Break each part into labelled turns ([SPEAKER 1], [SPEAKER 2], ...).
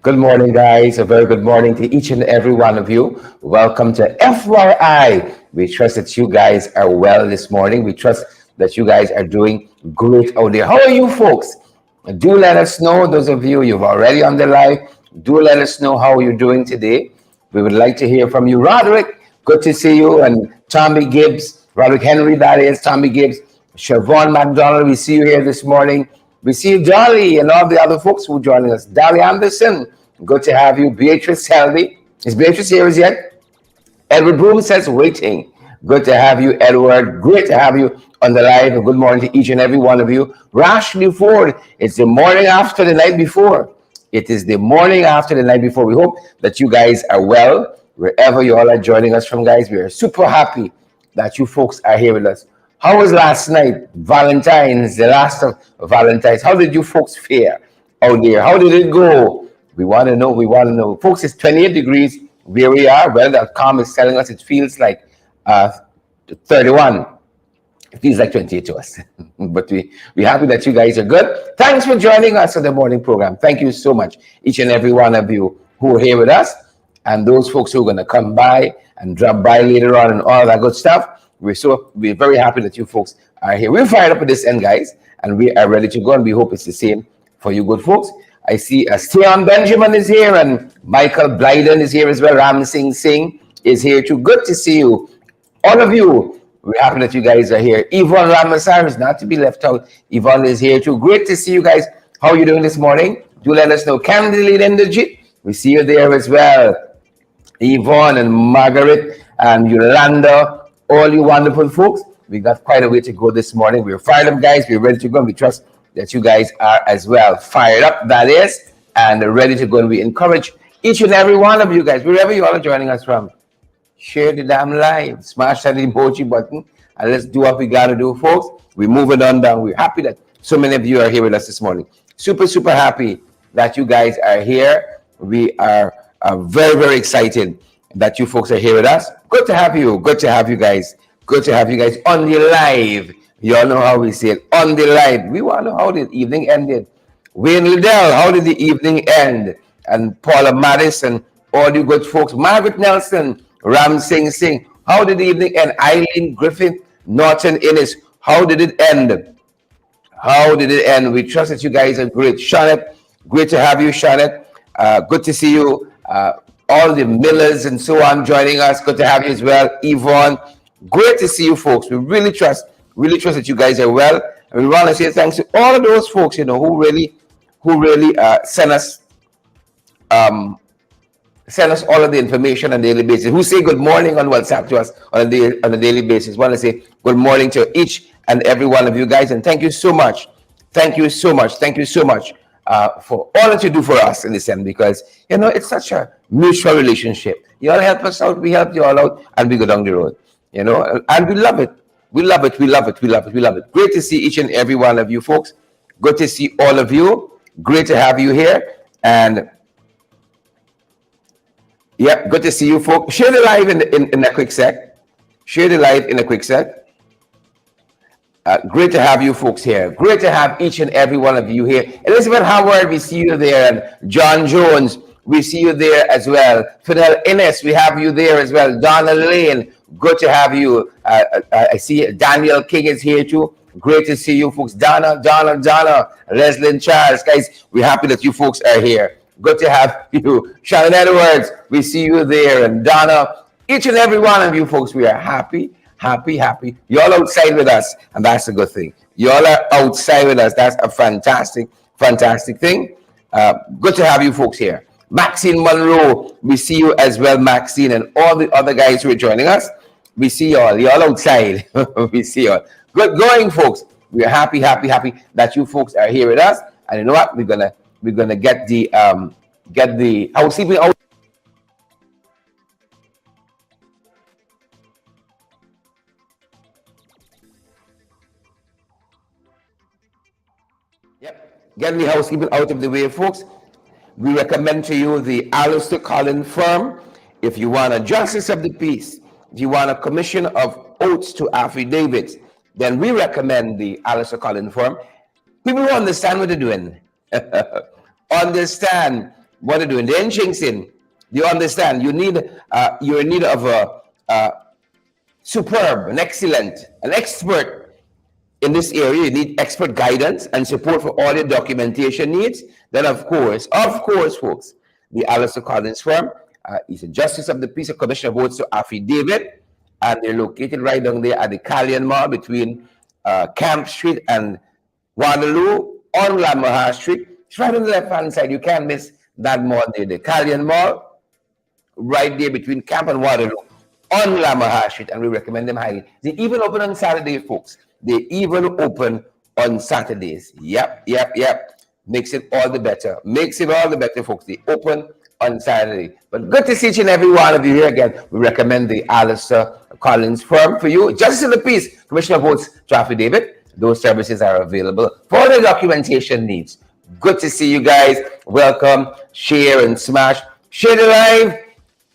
[SPEAKER 1] Good morning, guys. A very good morning to each and every one of you. Welcome to FYI. We trust that you guys are well this morning. We trust that you guys are doing great out there. How are you, folks? Do let us know. Those of you you've already on the live, do let us know how you're doing today. We would like to hear from you, Roderick. Good to see you, and Tommy Gibbs, Roderick Henry. That is Tommy Gibbs, Siobhan McDonald. We see you here this morning. We see Dolly and all the other folks who are joining us. Dolly Anderson, good to have you. Beatrice Helby. Is Beatrice here as yet? Edward Broom says waiting. Good to have you, Edward. Great to have you on the live. Good morning to each and every one of you. Rashley Ford, it's the morning after the night before. It is the morning after the night before. We hope that you guys are well, wherever you all are joining us from, guys. We are super happy that you folks are here with us. How was last night? Valentine's, the last of Valentine's. How did you folks fare out there? How did it go? We want to know. We want to know. Folks, it's 28 degrees where we are. Weather.com is telling us it feels like 31. It feels like 28 to us. But we're happy that you guys are good. Thanks for joining us on the morning program. Thank you so much, each and every one of you who are here with us, and those folks who are going to come by and drop by later on and all that good stuff. We're very happy that you folks are here. We're fired up at this end, guys, and we are ready to go, and we hope it's the same for you good folks. I see Theon Benjamin is here, and Michael Blyden is here as well. Ram Singh is here too. Good to see you. All of you, we're happy that you guys are here. Yvonne Ramasar is not to be left out. Yvonne is here too. Great to see you guys. How are you doing this morning? Do let us know. Candidate Energy, we see you there as well. Yvonne and Margaret and Yolanda, all you wonderful folks. We got quite a way to go this morning. We're fired up, guys. We're ready to go, and we trust that you guys are as well. Fired up, that is, and ready to go. And we encourage each and every one of you guys, wherever you all are joining us from, share the damn live, smash that emoji button, and let's do what we got to do, folks. We're moving on down. We're happy that so many of you are here with us this morning. Super, super happy that you guys are here. We are very, very excited that you folks are here with us. Good to have you. Good to have you guys. Good to have you guys on the live. You all know how we say it, on the live. We want to know how the evening ended. Wayne Liddell, how did the evening end? And Paula Madison, all you good folks. Margaret Nelson, Ram Singh, how did the evening end? Eileen Griffin, Norton Innes, how did it end? How did it end? We trust that you guys are great. Shawnette, great to have you, Shawnette. Good to see you. All the Millers and so on joining us. Good to have you as well. Yvonne, great to see you folks. We really trust that you guys are well. And we want to say thanks to all of those folks, you know, who really send us all of the information on a daily basis, who say good morning on WhatsApp to us on a daily basis. Want to say good morning to each and every one of you guys, and thank you so much. Thank you so much. Thank you so much for all that you do for us in this end, because you know it's such a mutual relationship. You all help us out, we help you all out, and we go down the road. You know, and we love it. We love it. We love it. We love it. We love it. Great to see each and every one of you folks. Good to see all of you. Great to have you here. And yeah, good to see you folks. Share the live in a quick sec. Share the live in a quick sec. Great to have you folks here. Great to have each and every one of you here. Elizabeth Howard, we see you there. And John Jones, we see you there as well. Fidel Innes, we have you there as well. Donna Lane, good to have you. I see Daniel King is here too. Great to see you folks. Donna, Leslie Charles. Guys, we're happy that you folks are here. Good to have you. Shannon Edwards, we see you there. And Donna, each and every one of you folks, we are happy. You all outside with us, and that's a good thing. You all are outside with us. That's a fantastic thing. Good to have you folks here. Maxine Monroe, we see you as well, Maxine, and all the other guys who are joining us. We see you all. You're all outside. We see you all. Good going, folks. We are happy that you folks are here with us. And you know what? We're gonna get the housekeeping out. Yep. Getting the housekeeping out of the way, folks. We recommend to you the Alistair Collins firm. If you want a justice of the peace, if you want a commission of oaths to affidavits, then we recommend the Alistair Collins firm. People who understand what they're doing. Understand what they're doing. They're in Chingston. Do you understand? You're in need of a superb, an excellent, an expert in this area. You need expert guidance and support for all your documentation needs. Then, of course, folks, the Alistair Collins firm is a justice of the peace, a commissioner votes to affidavit, and they're located right down there at the Callion Mall between Camp Street and Waterloo on Lamaha Street. It's right on the left hand side. You can't miss that mall there, the Callion Mall, right there between Camp and Waterloo on Lamaha Street, and we recommend them highly. They even open on Saturday, folks. They even open on Saturdays. Yep. Makes it all the better. Makes it all the better, folks. They open on Saturday. But good to see each and every one of you here again. We recommend the Alistair Collins firm for you. Justice of the Peace, Commissioner votes to affidavit. Those services are available for the documentation needs. Good to see you guys. Welcome. Share and smash. Share the live.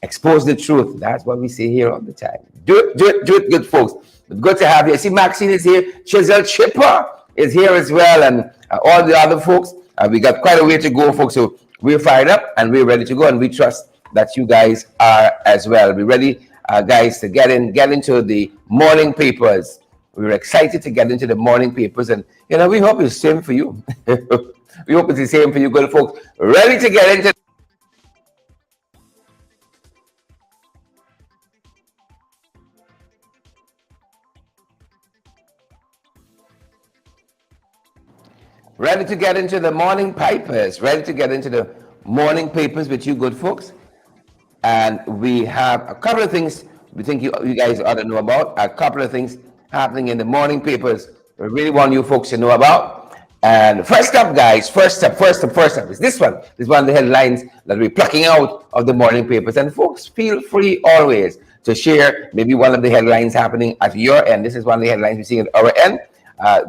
[SPEAKER 1] Expose the truth. That's what we say here all the time. Do it, good folks. Good to have you. See, Maxine is here. Chisel Chipper is here as well, and all the other folks. We got quite a way to go, folks. So we're fired up and we're ready to go, and we trust that you guys are as well. We're ready, guys, to get into the morning papers. We're excited to get into the morning papers, and we hope it's the same for you. We hope it's the same for you, good folks. Ready to get into. Ready to get into the morning papers. Ready to get into the morning papers with you good folks. And we have a couple of things we think you guys ought to know about. A couple of things happening in the morning papers we really want you folks to know about. And first up, guys, first up is this one. This is one of the headlines that we're plucking out of the morning papers. And folks, feel free always to share maybe one of the headlines happening at your end. This is one of the headlines we're seeing at our end.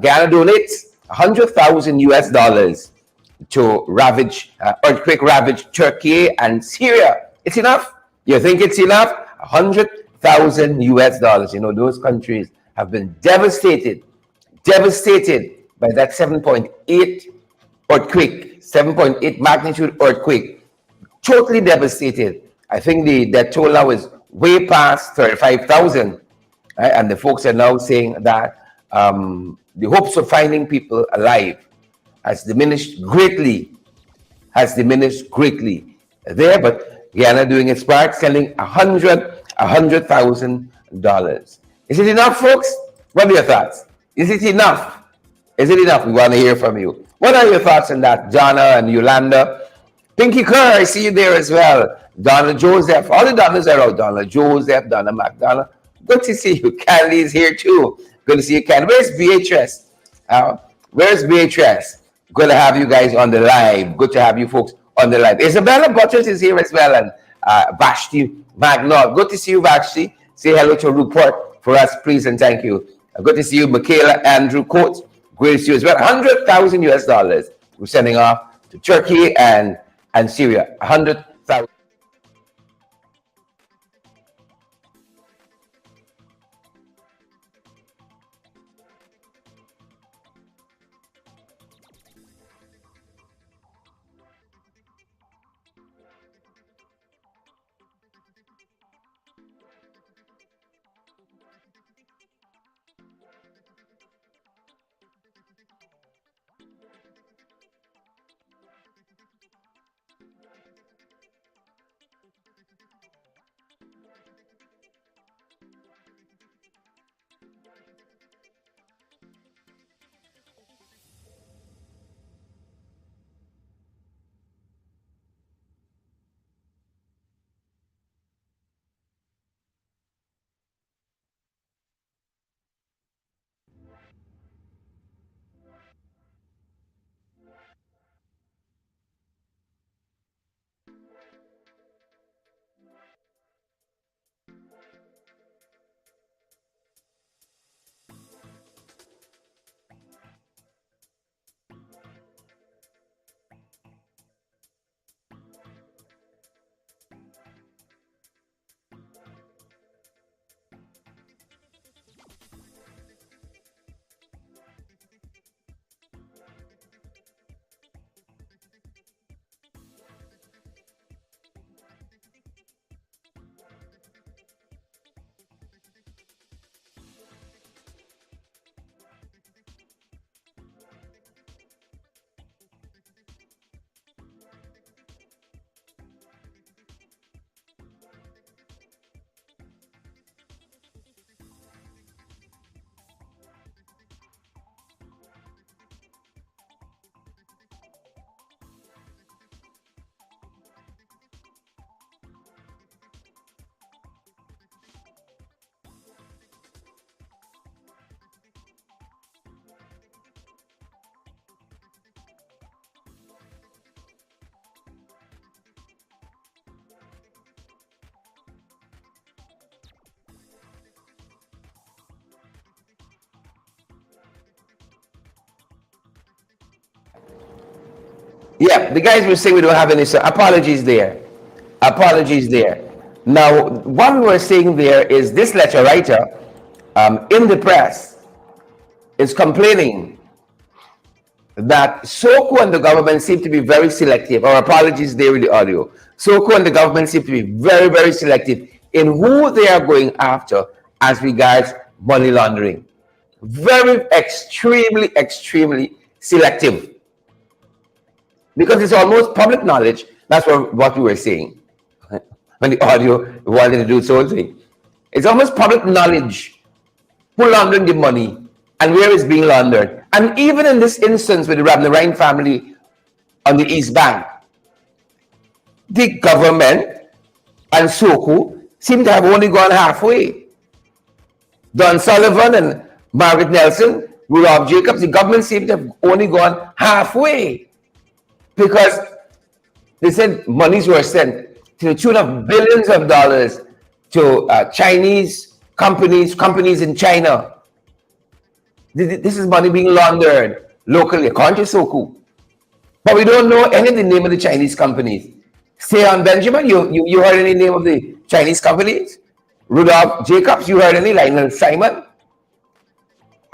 [SPEAKER 1] Ghana donates $100,000 to earthquake ravaged Turkey and Syria. It's enough? You think it's enough? $100,000. Those countries have been devastated by that 7.8 earthquake, 7.8 magnitude earthquake. Totally devastated. I think the death toll now is way past 35,000. Right? And the folks are now saying that the hopes of finding people alive has diminished greatly. There, but Guyana doing its part, sending $100,000. Is it enough, folks? What are your thoughts? Is it enough? We want to hear from you. What are your thoughts on that, Donna and Yolanda? Pinky Kerr, I see you there as well. Donna Joseph, all the Donnas are out. Donna Joseph, Donna McDonough. Good to see you. Candy's here too. Good to see you, Candy. Where's Beatrice? Good to have you guys on the live. Good to have you folks on the live. Isabella Butchers is here as well, and Vashti Magnol. Good to see you, Vashti. Say hello to Rupert for us, please, and thank you. Good to see you, Michaela Andrew Coates. Great to see you as well. $100,000 we're sending off to Turkey and Syria. 100,000. Yeah, the guys were saying we don't have any, so apologies there. Apologies there. Now, what we were saying there is this letter writer in the press is complaining that Soko and the government seem to be very selective. Our apologies there with the audio. Soko and the government seem to be very, very selective in who they are going after as regards money laundering. Very extremely, extremely selective. Because it's almost public knowledge. That's what we were saying when the audio wanted to do its own thing. It's almost public knowledge who laundering the money and where it's being laundered. And even in this instance with the Rabnarine family on the East Bank, the government and Soko seem to have only gone halfway. Don Sullivan and Margaret Nelson, Rudolph Jacobs, the government seemed to have only gone halfway. Because they said monies were sent to the tune of billions of dollars to Chinese companies in China. This is money being laundered locally, according to Soko. But we don't know any of the name of the Chinese companies. Say on Benjamin, you heard any name of the Chinese companies? Rudolph Jacobs, you heard any? Lionel Simon?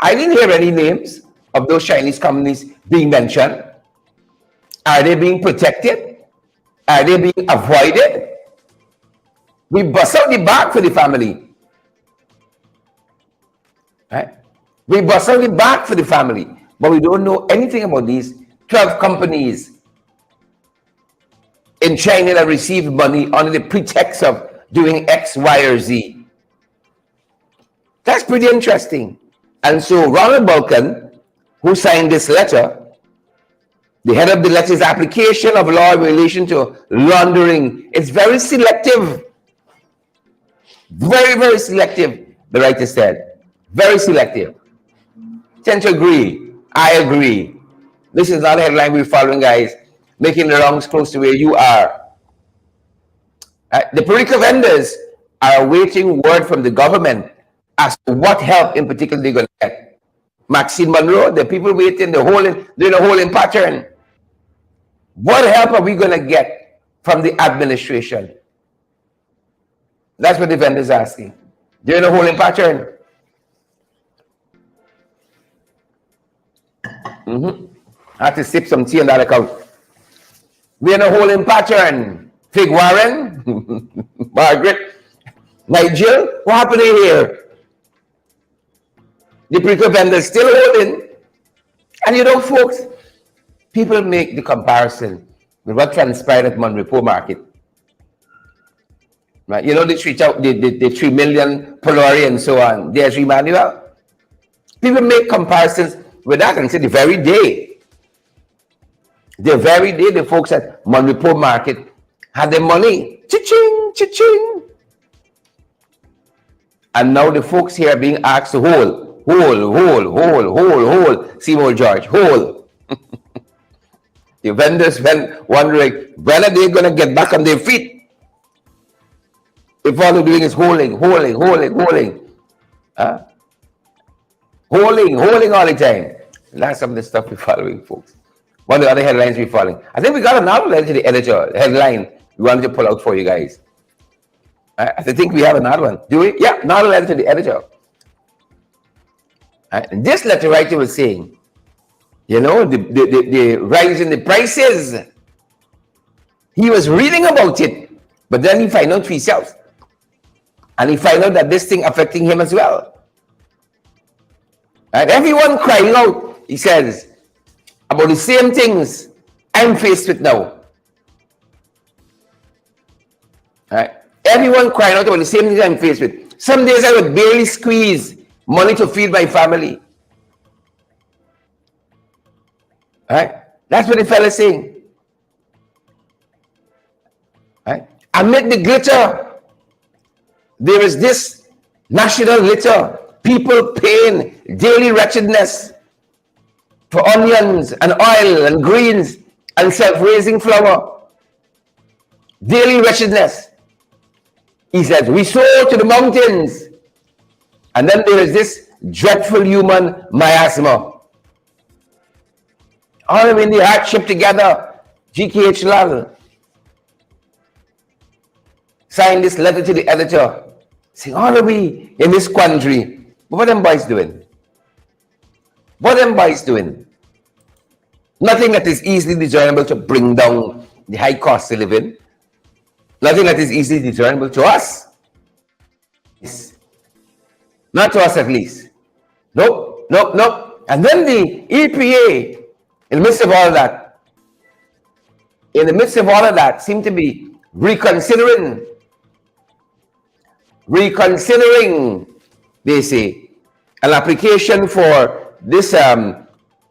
[SPEAKER 1] I didn't hear any names of those Chinese companies being mentioned. Are they being protected? Are they being avoided? We bust out the back for the family. Right? We bust out the back for the family. But we don't know anything about these 12 companies in China that received money under the pretext of doing X, Y, or Z. That's pretty interesting. And so Ronald Vulcan, who signed this letter, the head of the letter's application of law in relation to laundering, it's very selective. Very, very selective, the writer said. Very selective. Tend to agree. I agree. This is not a headline we're following, guys. Making the wrongs close to where you are. The political vendors are awaiting word from the government as to what help in particular they're going to get. Maxine Monroe, the people waiting, doing a holding pattern. What help are we going to get from the administration? That's what the vendors are asking. Doing a holding pattern. I have to sip some tea on that account. We're in a holding pattern. Fig Warren, Margaret, Nigel, what happened here? The political vendors still holding. And you know, folks, people make the comparison with what transpired at Monrepo Market. Right? You know, they treat out the 3 million Polari and so on. There's Emmanuel. People make comparisons with that and say the very day the folks at Monrepo Market had their money. Cha-ching, cha-ching. And now the folks here are being asked to hold. Seymour George, hold. The vendors went wondering, when are they going to get back on their feet? If all they're doing is holding. Holding all the time. That's some of the stuff we're following, folks. One of the other headlines we're following. I think we got another letter to the editor, headline we wanted to pull out for you guys. I think we have another one. Do we? Yeah, another letter to the editor. And this letter writer was saying, you know, the rise in the prices. He was reading about it, but then he found out for himself. And he found out that this thing affecting him as well. And everyone crying out, he says, about the same things I'm faced with now. Right? Everyone crying out about the same things I'm faced with. Some days I would barely squeeze money to feed my family. Right? That's what the fella is saying. Right? Amid the glitter, there is this national litter. People paying daily wretchedness for onions and oil and greens and self-raising flour. Daily wretchedness. He says, we soar to the mountains. And then there is this dreadful human miasma. All of them in the hardship together. GKH Lal signed this letter to the editor saying, all of we in this country. What them boys doing? What them boys doing? Nothing that is easily discernible to bring down the high cost of living. Nothing that is easily discernible to us. Not to us at least. Nope, nope, nope. And then the EPA, in the midst of all that, seem to be reconsidering, they say, an application for this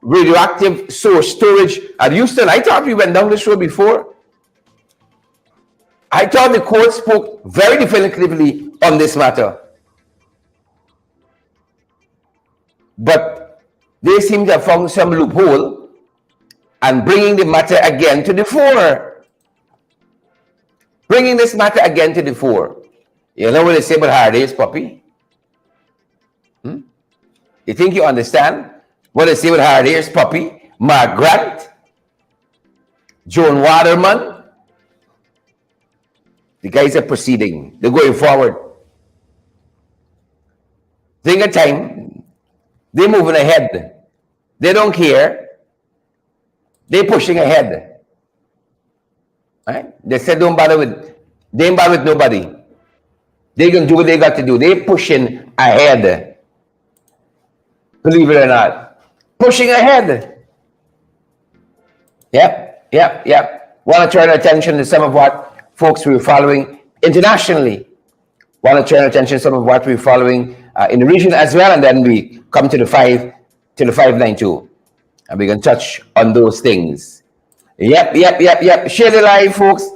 [SPEAKER 1] radioactive source storage at Houston. I thought we went down this road before. I thought the court spoke very definitively on this matter. But they seem to have found some loophole and bringing the matter again to the fore. Bringing this matter again to the fore. You know what they say about Hardy's puppy? You think you understand what they say about Hardy's puppy? Mark Grant, Joan Waterman. The guys are proceeding. They're going forward. Think of time. They're moving ahead. They don't care. They're pushing ahead. Right? They said they ain't bother with nobody. They're going to do what they got to do. They're pushing ahead. Believe it or not. Pushing ahead. Yep. Want to turn attention to some of what folks we're following internationally. Want to turn attention to some of what we're following in the region as well, and then we come to the 592, and we can touch on those things. Yep. Share the live, folks.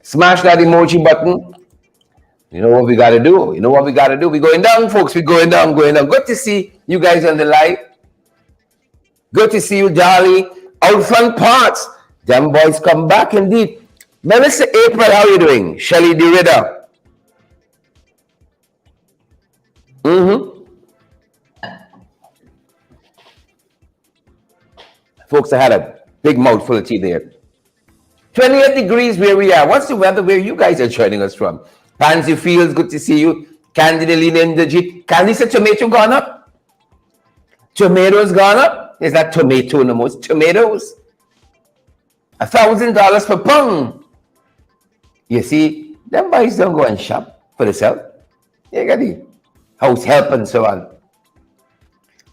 [SPEAKER 1] Smash that emoji button. You know what we got to do. We're going down, folks. We're going down. Good to see you guys on the live. Good to see you, Dolly. Out front parts. Them boys come back indeed. Melissa April, how are you doing? Shelly DeRidder. Folks, I had a big mouthful of tea there. 28 degrees where we are. What's the weather where you guys are joining us from? Pansy Fields, good to see you. Candy Lena Indajit. Candy said tomato gone up. Tomatoes gone up. Is that tomato no more? Tomatoes. $1,000 per pound. You see, them boys don't go and shop for themselves. They got the house help and so on.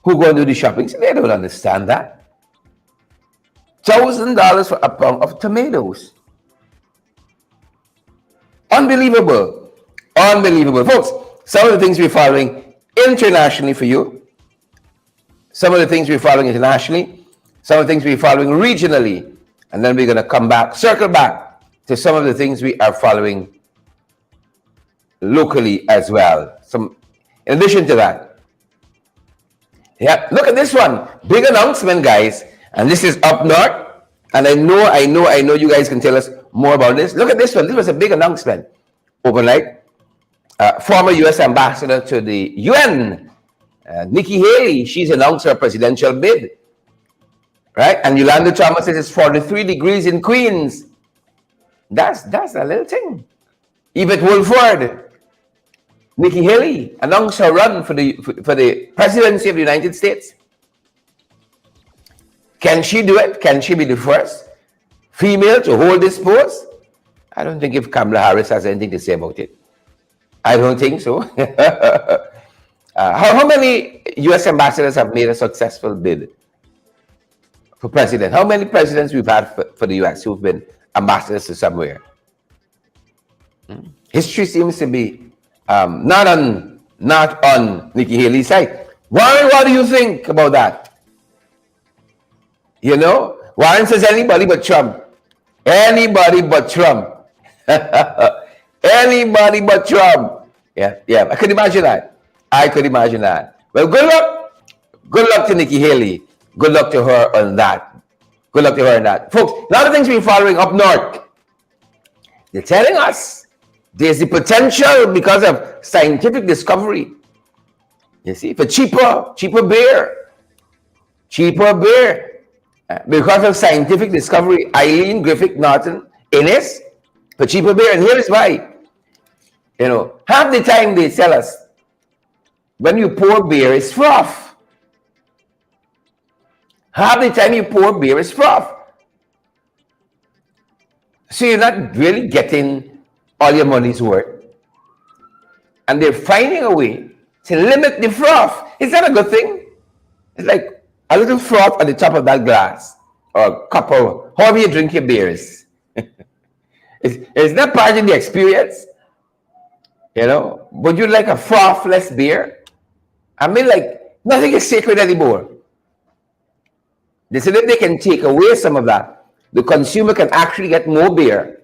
[SPEAKER 1] Who go and do the shopping? So they don't understand that. $1,000 for a pound of tomatoes. Unbelievable. Folks, some of the things we're following internationally for you, some of the things we're following internationally, some of the things we're following regionally, and then we're going to circle back to some of the things we are following locally as well. In addition to that, look at this one. Big announcement, guys. And this is up north. And I know you guys can tell us more about this. Look at this one. This was a big announcement overnight. Former U.S. ambassador to the UN, Nikki Haley, she's announced her presidential bid. Right? And Yolanda Thomas says it's 43 degrees in Queens. That's a little thing. Yvette Woolford, Nikki Haley announced her run for the presidency of the United States. Can she do it? Can she be the first female to hold this post? I don't think if Kamala Harris has anything to say about it. I don't think so. How many U.S. ambassadors have made a successful bid for president? How many presidents we've had for the U.S. who've been ambassadors to somewhere? History seems to be not on Nikki Haley's side. Warren, what do you think about that? You know, Warren says anybody but Trump. Anybody but Trump. Anybody but Trump. Yeah, I could imagine that. Well, good luck. Good luck to Nikki Haley. Good luck to her on that. Folks, a lot of things we're following up north. They're telling us there's the potential because of scientific discovery. You see, for cheaper beer. Because of scientific discovery, Eileen Griffith Norton, Innes, for cheaper beer. And here is why. Half the time they tell us when you pour beer, it's froth. Half the time you pour beer, it's froth. So you're not really getting all your money's worth. And they're finding a way to limit the froth. Is that a good thing? It's like a little froth at the top of that glass or cup of however you drink your beers. It's not part of the experience. Would you like a frothless beer? I mean, like, nothing is sacred anymore. They said if they can take away some of that, the consumer can actually get more beer.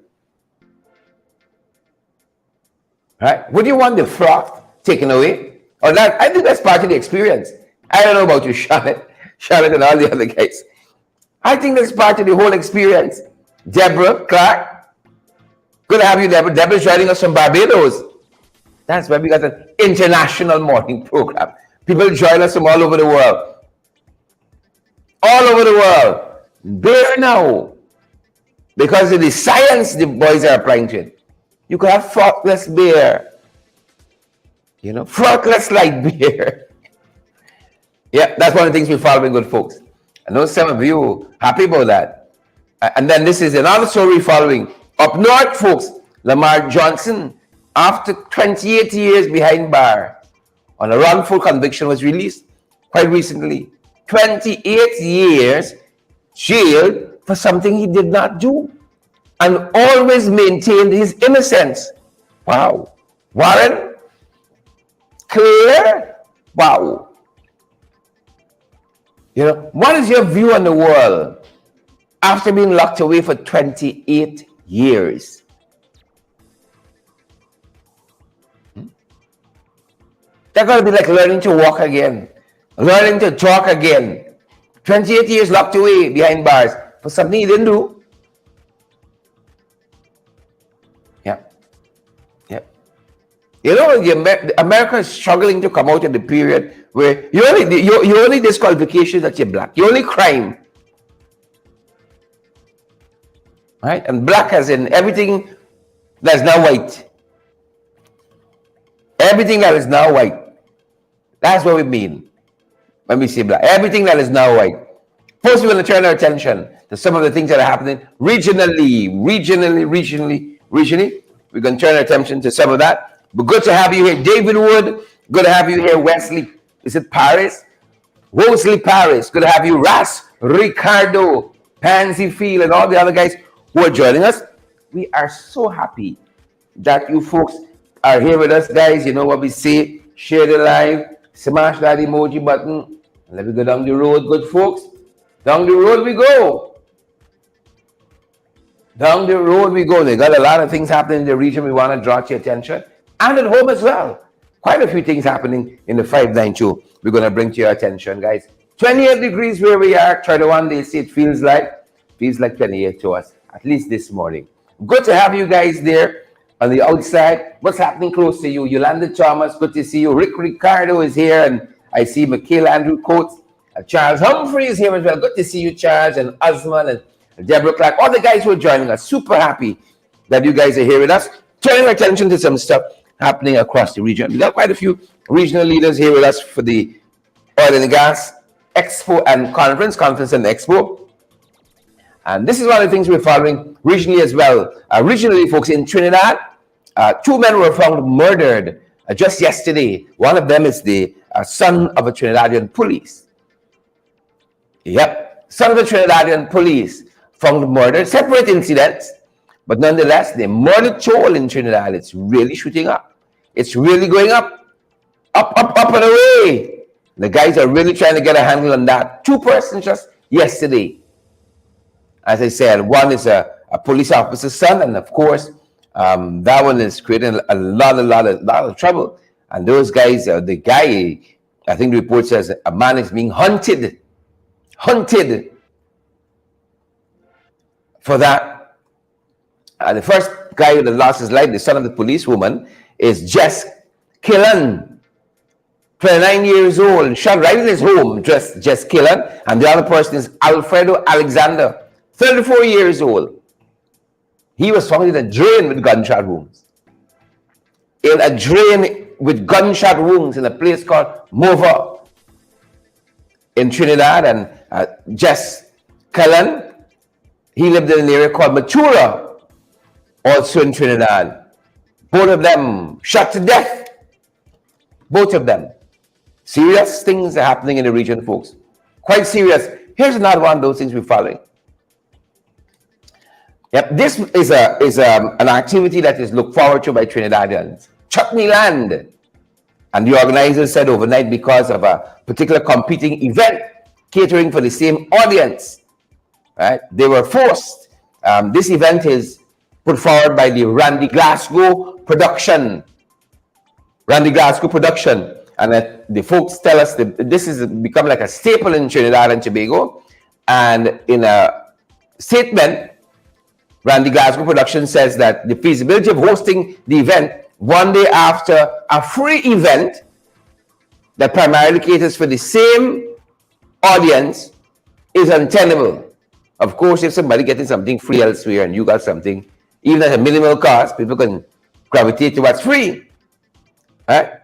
[SPEAKER 1] Right? Would you want the froth taken away? Or not? I think that's part of the experience. I don't know about you, Charlotte and all the other guys. I think that's part of the whole experience. Deborah Clark, good to have you, Deborah. Deborah's joining us from Barbados. That's why we got an international morning program. People join us from all over the world. All over the world. Beer now. Because of the science the boys are applying to it. You could have frothless beer. Frothless light beer. Yeah, that's one of the things we're following, good folks. I know some of you happy about that. And then this is another story following. Up north, folks, Lamar Johnson, after 28 years behind bar on a wrongful conviction, was released quite recently. 28 years jailed for something he did not do and always maintained his innocence. Wow. Warren? Clear? Wow. What is your view on the world after being locked away for 28 years? That's going to be like learning to walk again, learning to talk again. 28 years locked away behind bars for something he didn't do. Yeah. America is struggling to come out of the period where your only disqualification is that you're black. Your only crime, right? And black as in everything that's now white. Everything that is now white. That's what we mean when we say black. Everything that is now white. First, we're going to turn our attention to some of the things that are happening regionally. We're going to turn our attention to some of that. But good to have you here, David Wood. Good to have you here, Wesley. Is it Paris? Wesley Paris. Good to have you, Ras, Ricardo, Pansy Field, and all the other guys who are joining us. We are so happy that you folks are here with us, guys. You know what we say. Share the live. Smash that emoji button. Let me go down the road, good folks. Down the road we go. Down the road we go. They got a lot of things happening in the region we want to draw to your attention. And at home as well. Quite a few things happening in the 592 we're going to bring to your attention, guys. 28 degrees where we are. 31, they say it feels like 28 to us, at least this morning. Good to have you guys there on the outside. What's happening close to you? Yolanda Thomas, good to see you. Rick Ricardo is here, and I see Michaela Andrew Coates. Charles Humphrey is here as well. Good to see you, Charles, and Osman and Deborah Clark. All the guys who are joining us. Super happy that you guys are here with us. Turning our attention to some stuff happening across the region. We got quite a few regional leaders here with us for the Oil and Gas Expo and Conference and Expo. And this is one of the things we're following regionally as well. Regionally, folks, in Trinidad, 2 men were found murdered just yesterday. One of them is the son of a Trinidadian police. Yep, son of a Trinidadian police found murdered. Separate incidents, but nonetheless, the murder toll in Trinidad, it's really shooting up. It's really going up and away. The guys are really trying to get a handle on that. 2 persons just yesterday. As I said, one is a police officer's son, and of course, that one is creating a lot of trouble. And those guys, the guy, I think the report says a man is being hunted for that. The first guy who lost his life, the son of the policewoman, is Jess Killen. 29 years old, shot right in his home, just killing. And the other person is Alfredo Alexander, 34 years old. He was found in a drain with gunshot wounds. In a drain with gunshot wounds in a place called Mova in Trinidad. And Jess Cullen, he lived in an area called Matura, also in Trinidad. Both of them shot to death. Both of them. Serious things are happening in the region, folks. Quite serious. Here's another one of those things we're following. Yep, this is an activity that is looked forward to by Trinidadians. Chutney Land. And the organizers said overnight, because of a particular competing event catering for the same audience, right? They were forced. This event is put forward by the Randy Glasgow production. Randy Glasgow production. And the folks tell us that this has become like a staple in Trinidad and Tobago. And in a statement, Randy Glasgow production says that the feasibility of hosting the event one day after a free event that primarily caters for the same audience is untenable. Of course, if somebody getting something free elsewhere and you got something, even at a minimal cost, people can gravitate to what's free. Right?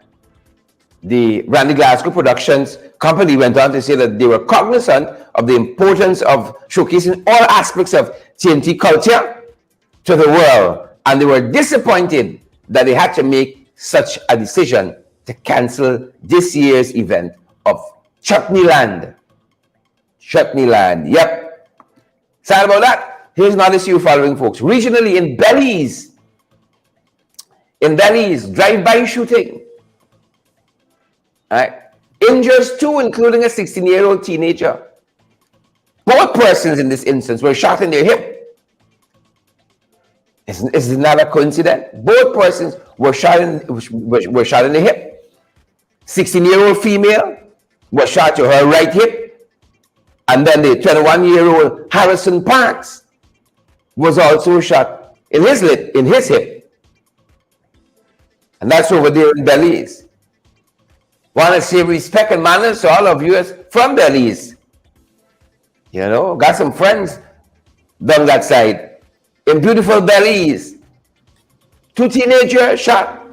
[SPEAKER 1] The Randy Glasgow Productions company went on to say that they were cognizant of the importance of showcasing all aspects of TNT culture to the world, and they were disappointed that they had to make such a decision to cancel this year's event of Chutney Land. Chutney Land, yep. Sad about that. Here's another issue following, folks. Regionally in Belize, drive-by shooting. Right. Injures 2, including a 16-year-old teenager. Both persons in this instance were shot in their hip. Is not a coincidence? Both persons were shot in the hip. 16-year-old female was shot to her right hip, and then the 21-year-old Harrison Parks was also shot in his hip, and that's over there in Belize. Want to say respect and manners to all of you from Belize. You know, got some friends down that side. In beautiful Belize. 2 teenagers shot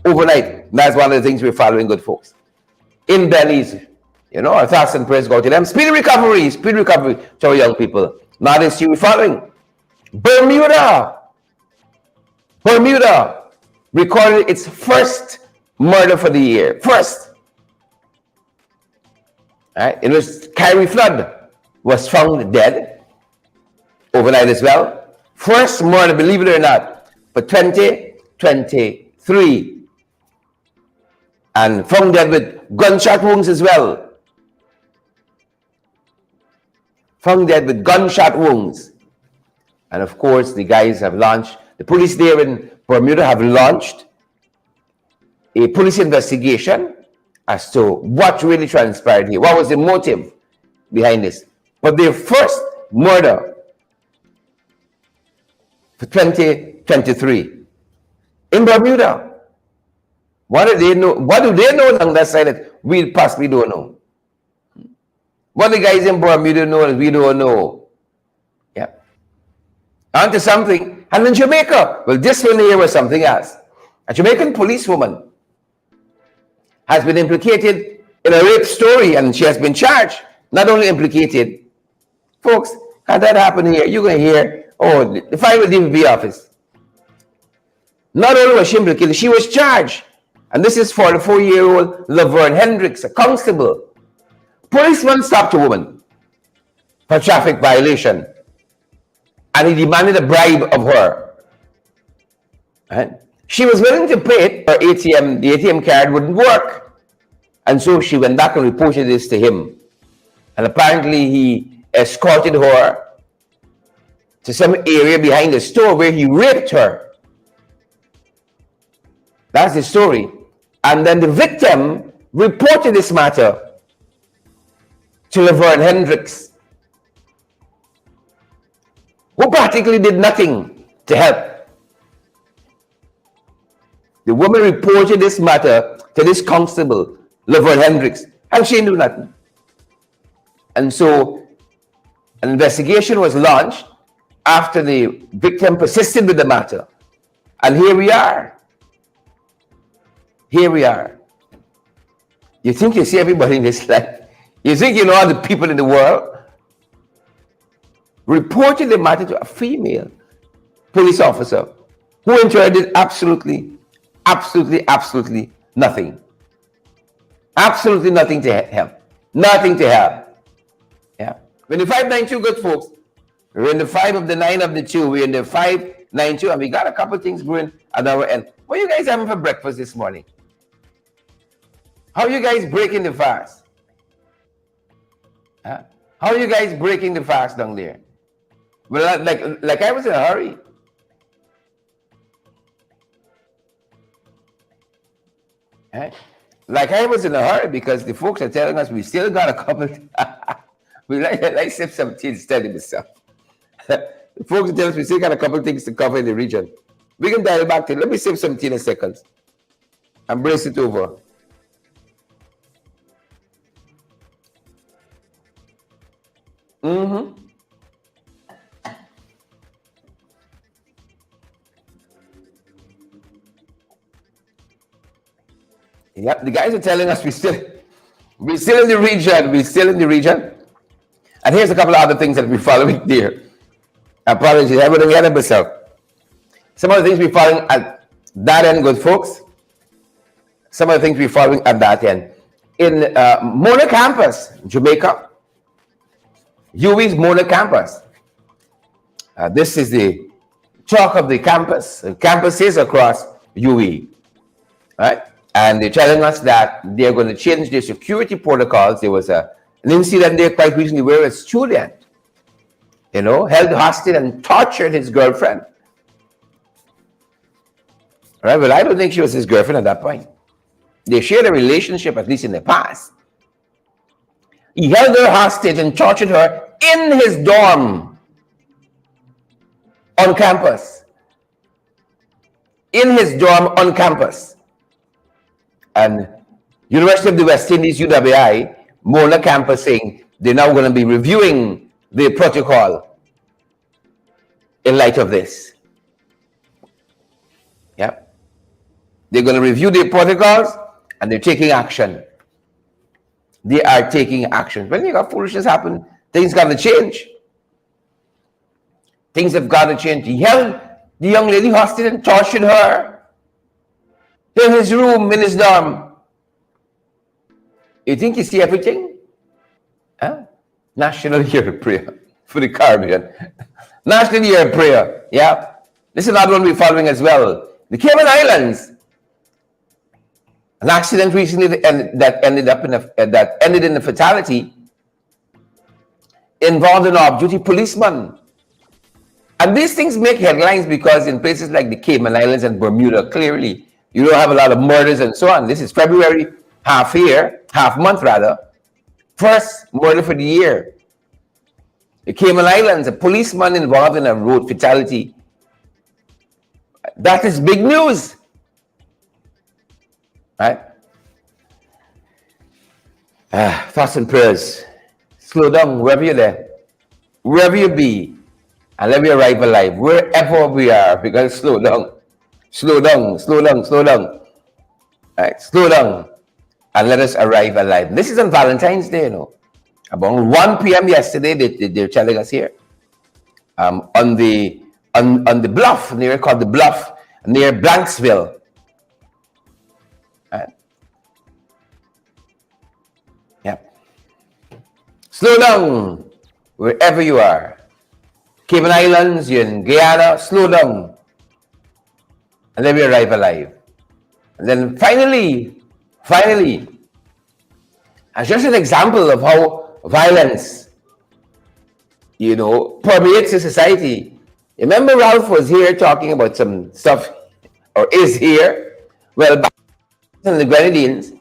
[SPEAKER 1] overnight. That's one of the things we're following, good folks. In Belize. You know, our thoughts and prayers go to them. Speedy recovery to our young people. Now this you we're following. Bermuda recorded its first murder for the year. First. Right? It was Kyrie Flood was found dead overnight as well. First murder, believe it or not, for 2023. And found dead with gunshot wounds as well. Found dead with gunshot wounds. And of course, the guys have launched, the police there in Bermuda have launched a police investigation as to what really transpired here. What was the motive behind this? But their first murder for 2023 in Bermuda. What do they know? What do they know on that side that we possibly don't know? What the guys in Bermuda know that we don't know? Yeah. On to something. And in Jamaica, well, this one here was something else. A Jamaican policewoman has been implicated in a rape story, and she has been charged. Not only implicated, folks, had that happen here, you're going to hear, oh, the file with the DVB office. Not only was she implicated, she was charged. And this is for the 4-year-old Laverne Hendricks, a constable. Policeman stopped a woman for traffic violation, and he demanded a bribe of her. Right? She was willing to pay it. Her ATM, the ATM card wouldn't work. And so she went back and reported this to him. And apparently he escorted her to some area behind the store where he raped her. That's the story. And then the victim reported this matter to Laverne Hendricks, who practically did nothing to help. The woman reported this matter to this constable, Laverne Hendricks, and she knew nothing. And so an investigation was launched after the victim persisted with the matter. And here we are. Here we are. You think you see everybody in this life? You think you know all the people in the world? Reported the matter to a female police officer who in turn did absolutely nothing. Absolutely nothing to help. Nothing to help. Yeah. When the 592, good folks, we're in the 5 of the 9 of the 2. We're in the 592, and we got a couple things going at our end. What are you guys having for breakfast this morning? How are you guys breaking the fast? Huh? How are you guys breaking the fast down there? Well, like I was in a hurry. Huh? Like I was in a hurry because the folks are telling us we still got a couple. We like sip some tea instead of myself. The folks are telling us we still got a couple things to cover in the region. We can dial back to. Let me sip some tea in a second and brace it over. Yep, the guys are telling us we're still in the region. We're still in the region. And here's a couple of other things that we're following there. Apologies, I wouldn't get it myself. Some of the things we're following at that end, good folks. Some of the things we're following at that end. In Mona campus, Jamaica. UWI's Mona campus. This is the talk of the campus. Campuses across UWI. Right? And they're telling us that they're going to change their security protocols. There was an incident there quite recently where a student, held hostage and tortured his girlfriend. Right? Well, I don't think she was his girlfriend at that point. They shared a relationship, at least in the past. He held her hostage and tortured her in his dorm on campus. In his dorm on campus. And University of the West Indies, UWI, Mona campus saying they're now going to be reviewing the protocol in light of this. Yeah. They're going to review the protocols and they're taking action. They are taking action. When you got foolishness happen, things got to change. Things have got to change. He held the young lady hostage and tortured her in his room, in his dorm. You think you see everything? Huh? National Year of Prayer for the Caribbean. National Year of Prayer. Yeah. This is another one we're following as well. The Cayman Islands. An accident recently that ended in a fatality involved an off-duty policeman. And these things make headlines because in places like the Cayman Islands and Bermuda, clearly, you don't have a lot of murders and so on. This is February, half month rather. First murder for the year. The Cayman Islands, a policeman involved in a road fatality. That is big news. Right? Thoughts and prayers. Slow down wherever you're there. Wherever you be. And let me arrive alive. Wherever we are, we got to slow down. Slow down. Right, slow down. And let us arrive alive. This is on Valentine's Day, About 1 p.m. yesterday, they're telling us here. On the bluff, near called the Bluff, near Blanksville. Right? Yeah. Slow down wherever you are. Cayman Islands, you're in Guyana, slow down. And then we arrive alive. And then finally, as just an example of how violence, permeates a society. Remember Ralph was here talking about some stuff, or is here. Well, back in the Grenadines,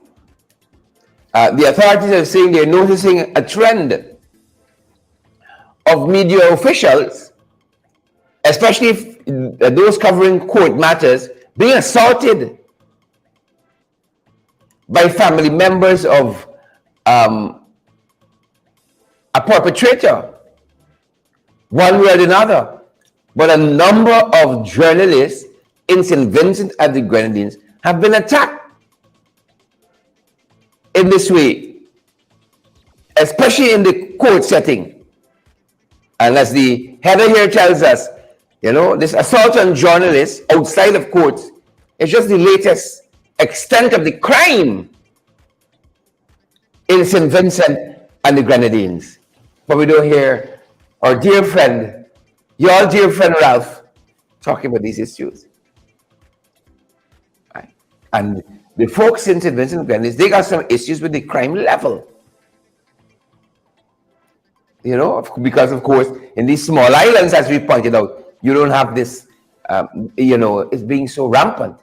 [SPEAKER 1] the authorities are saying they're noticing a trend of media officials, especially if those covering court matters, being assaulted by family members of a perpetrator, one way or another. But a number of journalists in St. Vincent and the Grenadines have been attacked in this way, especially in the court setting. And as the header here tells us, this assault on journalists outside of courts is just the latest extent of the crime in St. Vincent and the Grenadines. But we don't hear our dear friend, your dear friend Ralph, talking about these issues. Right? And the folks in St. Vincent and Grenadines, they got some issues with the crime level. Because of course, in these small islands, as we pointed out, you don't have this, it's being so rampant.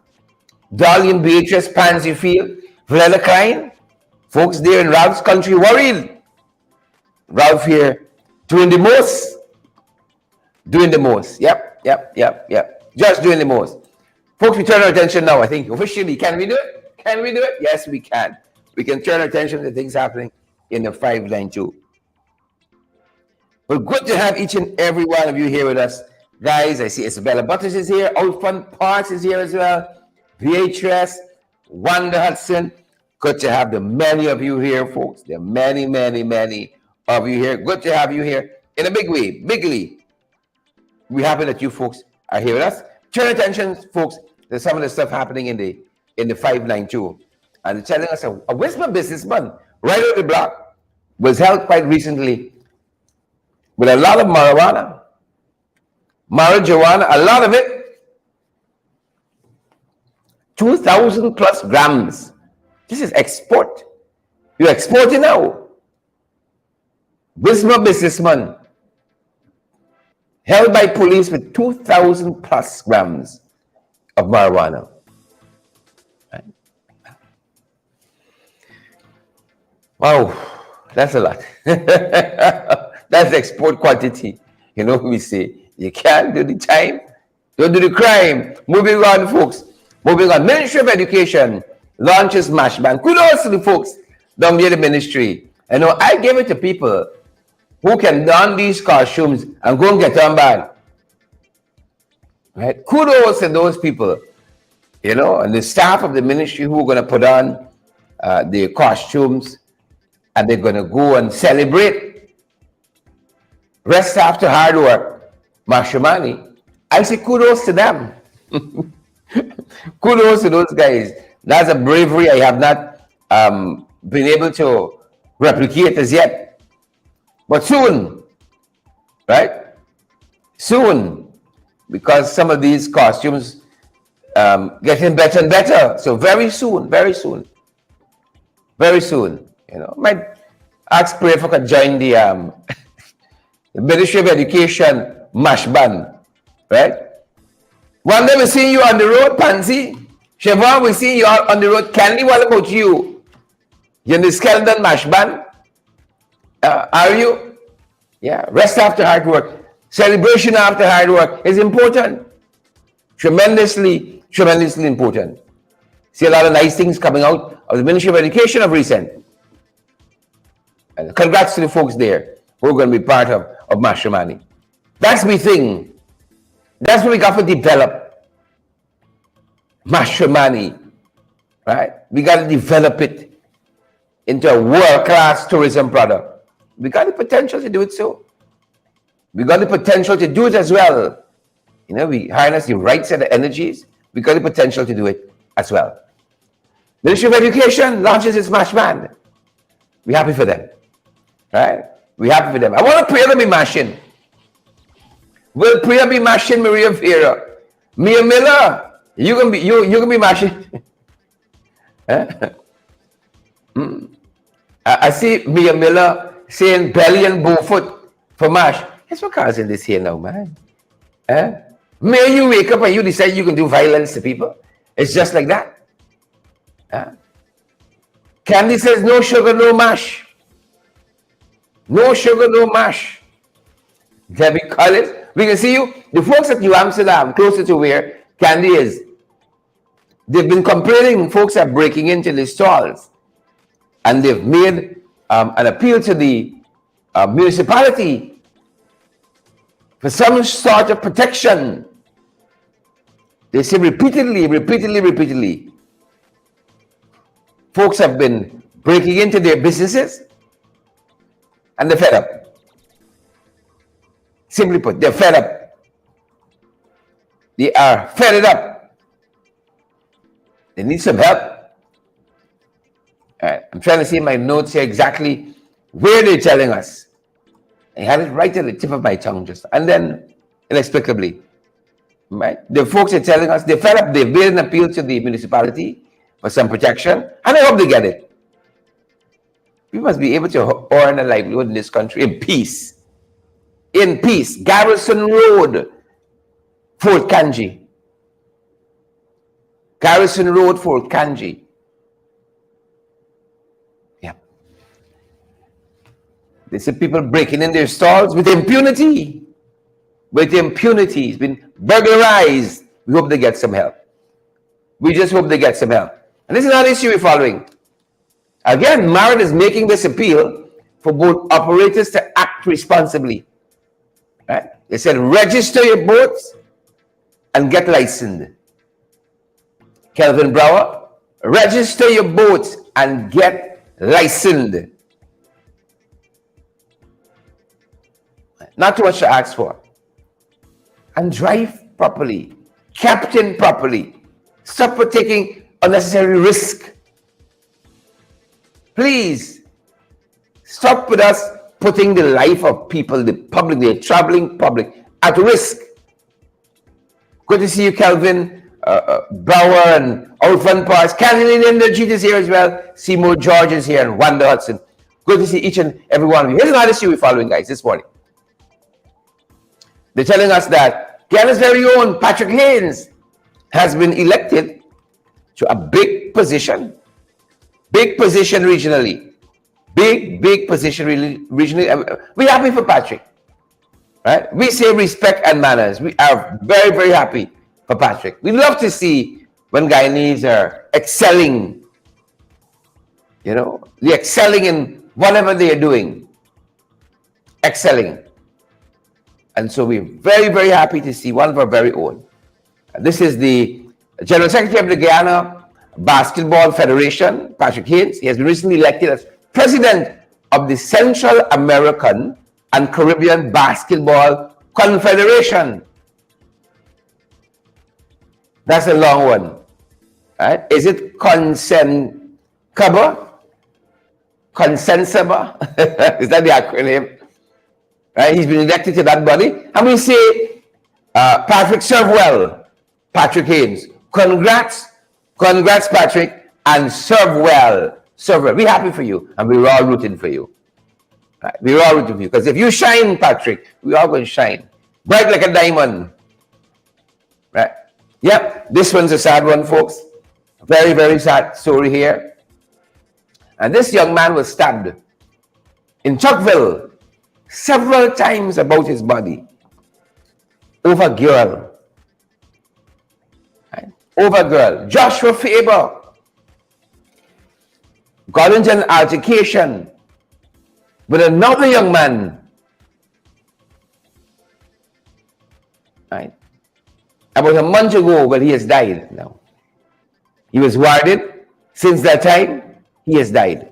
[SPEAKER 1] Darlene, Beatrice, Pansy Field, Vleda Klein, folks there in Ralph's country worried. Ralph here doing the most. Yep. Just doing the most. Folks, we turn our attention now, I think, officially. Can we do it? Can we do it? Yes, we can. We can turn our attention to things happening in the 592. Well, good to have each and every one of you here with us. Guys, I see Isabella Butters is here. Outfront Parks is here as well. VHS, Wanda Hudson. Good to have the many of you here, folks. There are many, many, many of you here. Good to have you here in a big way, bigly. We're happy that you folks are here with us. Turn attention, folks, to some of the stuff happening in the 592. And telling us a Wisma businessman right out the block was held quite recently with a lot of marijuana, a lot of it, 2,000 plus grams. This is export. You're exporting now. Wisma businessman held by police with 2,000 plus grams of marijuana. Right? Wow, that's a lot. That's export quantity. We say, you can't do the time, don't do the crime. Moving on, folks. Moving on. Ministry of Education launches MASH ban. Kudos to the folks down there, the ministry. I give it to people who can don these costumes and go and get them ban. Right? Kudos to those people, and the staff of the ministry who are going to put on the costumes and they're going to go and celebrate. Rest after hard work, Mashumani. I say kudos to them. Kudos to those guys. That's a bravery I have not been able to replicate as yet. But soon, right? Soon, because some of these costumes getting better and better. So very soon. Might ask pray if I could join the Ministry of Education MASH ban, right? One day we see you on the road, Pansy. Siobhan, we see you out on the road. Candy, what about you? You're in the skeleton MASH ban? Are you? Yeah, rest after hard work. Celebration after hard work is important. Tremendously important. See a lot of nice things coming out of the Ministry of Education of recent. And congrats to the folks there who are going to be part of Mashumani. That's my thing. That's what we got to develop. Mashumani. Right? We got to develop it into a world-class tourism product. We got the potential to do it so. We got the potential to do it as well. We harness the right set of energies. We got the potential to do it as well. Ministry of Education launches its MASH ban. We're happy for them. Right? We're happy for them. I want to pray to be mashing. Will prayer be mashing Maria Vera? Mia Miller, you can be mashing. I see Mia Miller saying belly and Beaufort for mash. That's what causing this here now, man. May you wake up and you decide you can do violence to people? It's just like that. Candy says no sugar, no mash. No sugar, no mash. Debbie Collins, we can see you. The folks at New Amsterdam, closer to where Candy is, They've been complaining folks are breaking into the stalls, and they've made an appeal to the municipality for some sort of protection. They say repeatedly, folks have been breaking into their businesses, and they're fed up. Simply put, they're fed up. They are fed up. They need some help. All right, I'm trying to see in my notes here exactly where they're telling us. I had it right at the tip of my tongue just, and then inexplicably, right? The folks are telling us they're fed up. They've made an appeal to the municipality for some protection, and I hope they get it. We must be able to earn a livelihood in this country in peace. In peace. Garrison Road, Fort Kanji. Garrison Road, Fort Kanji. Yeah. They see people breaking in their stalls with impunity. With impunity. It's been burglarized. We hope they get some help. We just hope they get some help. And this is not an issue we're following. Again, Marin is making this appeal for boat operators to act responsibly. Right? They said register your boats and get licensed. Kelvin Brower, register your boats and get licensed. Not too much to ask for. And drive properly. Captain properly. Stop for taking unnecessary risk. Please, stop with us putting the life of people, the public, the traveling public, at risk. Good to see you, Kelvin, Brower, and Alfred Parks. Kathleen Energy is here as well. Seymour George is here, and Wanda Hudson. Good to see each and every one of you. Here's another issue we're following, guys, this morning. They're telling us that Ghana's very own Patrick Haynes has been elected to a big position regionally. Big position regionally. We're happy for Patrick. Right? We say respect and manners. We are very, very happy for Patrick. We love to see when Guyanese are excelling. You know, they're excelling in whatever they are doing. Excelling. And so we're very, very happy to see one of our very own. This is the General Secretary of the Guyana Basketball Federation, Patrick Haynes. He has been recently elected as President of the Central American and Caribbean Basketball Confederation. That's a long one. Right? Is it Consensaba? Is that the acronym? Right? He's been elected to that body. And we say, Patrick, serve well. Patrick Haynes. Congrats, Patrick, and serve well. Serve well. We're happy for you, and we're all rooting for you. Right? We're all rooting for you. Because if you shine, Patrick, we're all going to shine. Bright like a diamond. Right? Yep, this one's a sad one, folks. A very, very sad story here. And this young man was stabbed in Chuckville several times about his body over a girl. Right? Over a girl. Joshua Faber got into an altercation with another young man. Right? About a month ago, but he has died now. He was warded. Since that time, he has died.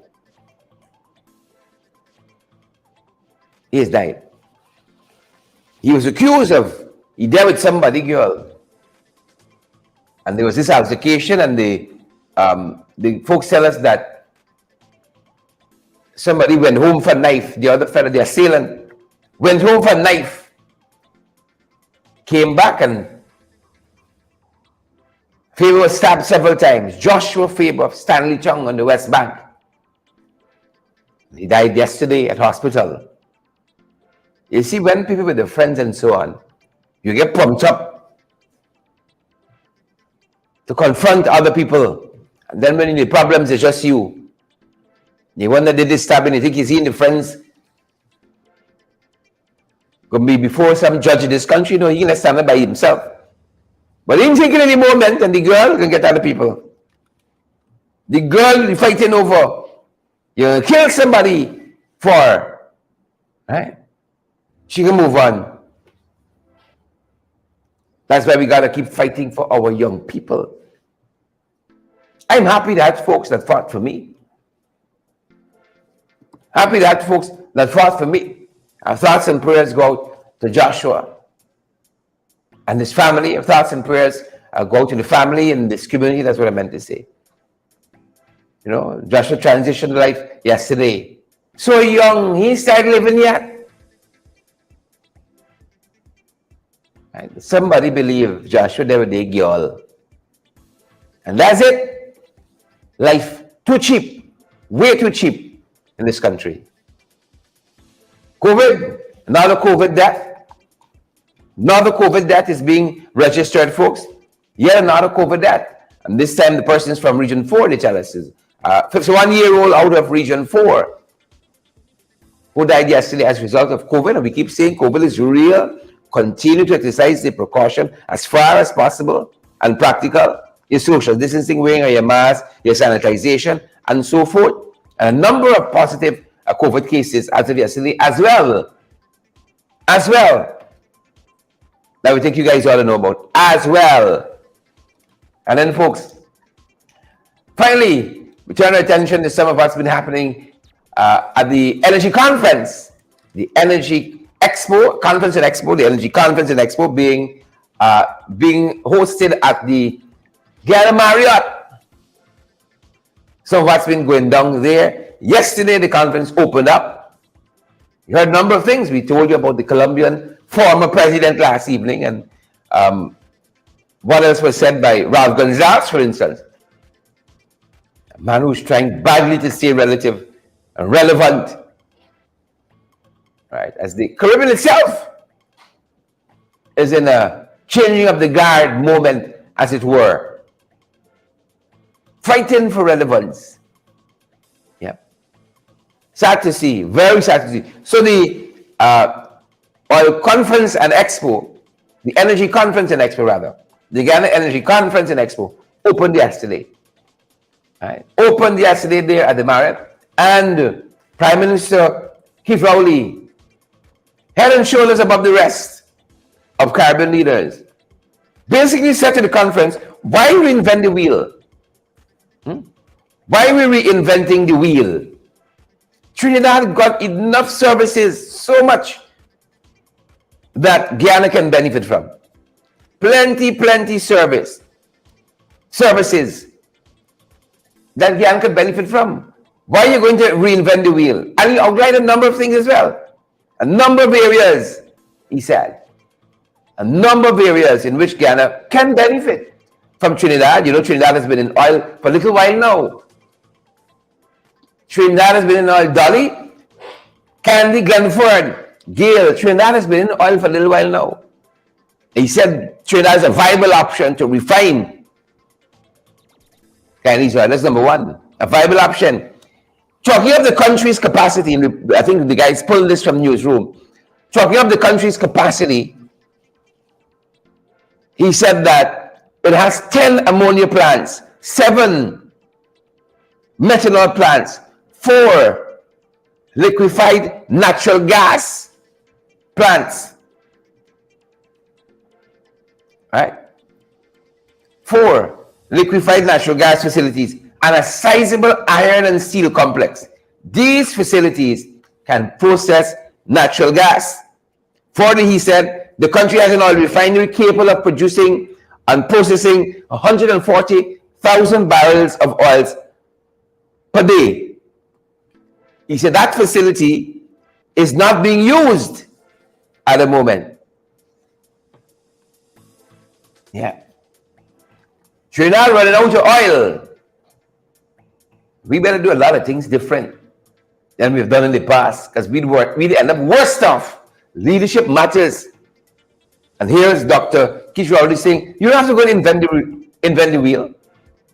[SPEAKER 1] He has died. He was accused of, he dealt with somebody, girl. And there was this altercation, and the folks tell us that somebody went home for a knife. The other fellow, the assailant, went home for a knife. Came back, and Faber was stabbed several times. Joshua Faber of Stanley Chung on the West Bank. He died yesterday at hospital. You see, when people with their friends and so on, you get pumped up to confront other people. And then when the problems, it's just you. You wonder, did this stabbing? You think he's seeing the friends going to be before some judge in this country? No, he can stand up by himself. But in taking any moment, and the girl can get other people. The girl you're fighting over, you kill somebody for, right? She can move on. That's why we gotta keep fighting for our young people. I'm happy that folks that fought for me. Happy that folks that fought for me. Our thoughts and prayers go out to Joshua and his family. Our thoughts and prayers go to the family and this community. That's what I meant to say. You know, Joshua transitioned life yesterday. So young, he started living yet. Right? Somebody believe Joshua never did girl. And that's it. Life too cheap, way too cheap in this country. COVID, another COVID death. Another COVID death is being registered, folks. Yet another COVID death. And this time the person is from Region 4, they tell us. 51-year-old out of Region 4 who died yesterday as a result of COVID. And we keep saying COVID is real. Continue to exercise the precaution as far as possible and practical. Your social distancing, wearing your mask, your sanitization, and so forth. And a number of positive COVID cases as of yesterday as well. That we think you guys ought to know about as well. And then, folks, finally, we turn our attention to some of what's been happening at the Energy Conference, the Energy Expo, Conference and Expo, the Energy Conference and Expo being hosted at the Gala Marriott. So what's been going down there? Yesterday, the conference opened up. You heard a number of things. We told you about the Colombian former president last evening, and what else was said by Ralph Gonzalez, for instance. A man who's trying badly to stay relative and relevant, right? As the Caribbean itself is in a changing of the guard moment, as it were. Fighting for relevance. Yeah. Sad to see, very sad to see. So the Oil Conference and Expo, the Energy Conference and Expo rather, the Ghana Energy Conference and Expo opened yesterday. Right? Opened yesterday there at the Marriott, and Prime Minister Keith Rowley, head and shoulders above the rest of Caribbean leaders, basically said to the conference, why reinvent the wheel? Why are we reinventing the wheel? Trinidad got enough services, so much, that Guyana can benefit from. Plenty services that Guyana can benefit from. Why are you going to reinvent the wheel? And he outlined a number of things as well. A number of areas, he said. A number of areas in which Guyana can benefit from Trinidad. You know, Trinidad has been in oil for a little while now. Trinidad has been in oil. Dolly, Candy, Glenford, Gale, Trinidad has been in oil for a little while now. He said Trinidad is a viable option to refine Chinese oil. That's number one. A viable option. Talking of the country's capacity, and I think the guys pulled this from Newsroom. Talking of the country's capacity, he said that it has 10 ammonia plants, 7 methanol plants, 4 liquefied natural gas plants. Right? 4 liquefied natural gas facilities and a sizable iron and steel complex. These facilities can process natural gas. Further, he said, the country has an oil refinery capable of producing and processing 140,000 barrels of oils per day. He said that facility is not being used at the moment. Yeah. Trinidad running out of oil. We better do a lot of things different than we've done in the past, because we'd end up worse off. Leadership matters. And here's Dr. Keith Rowley saying, you don't have to go and invent the wheel.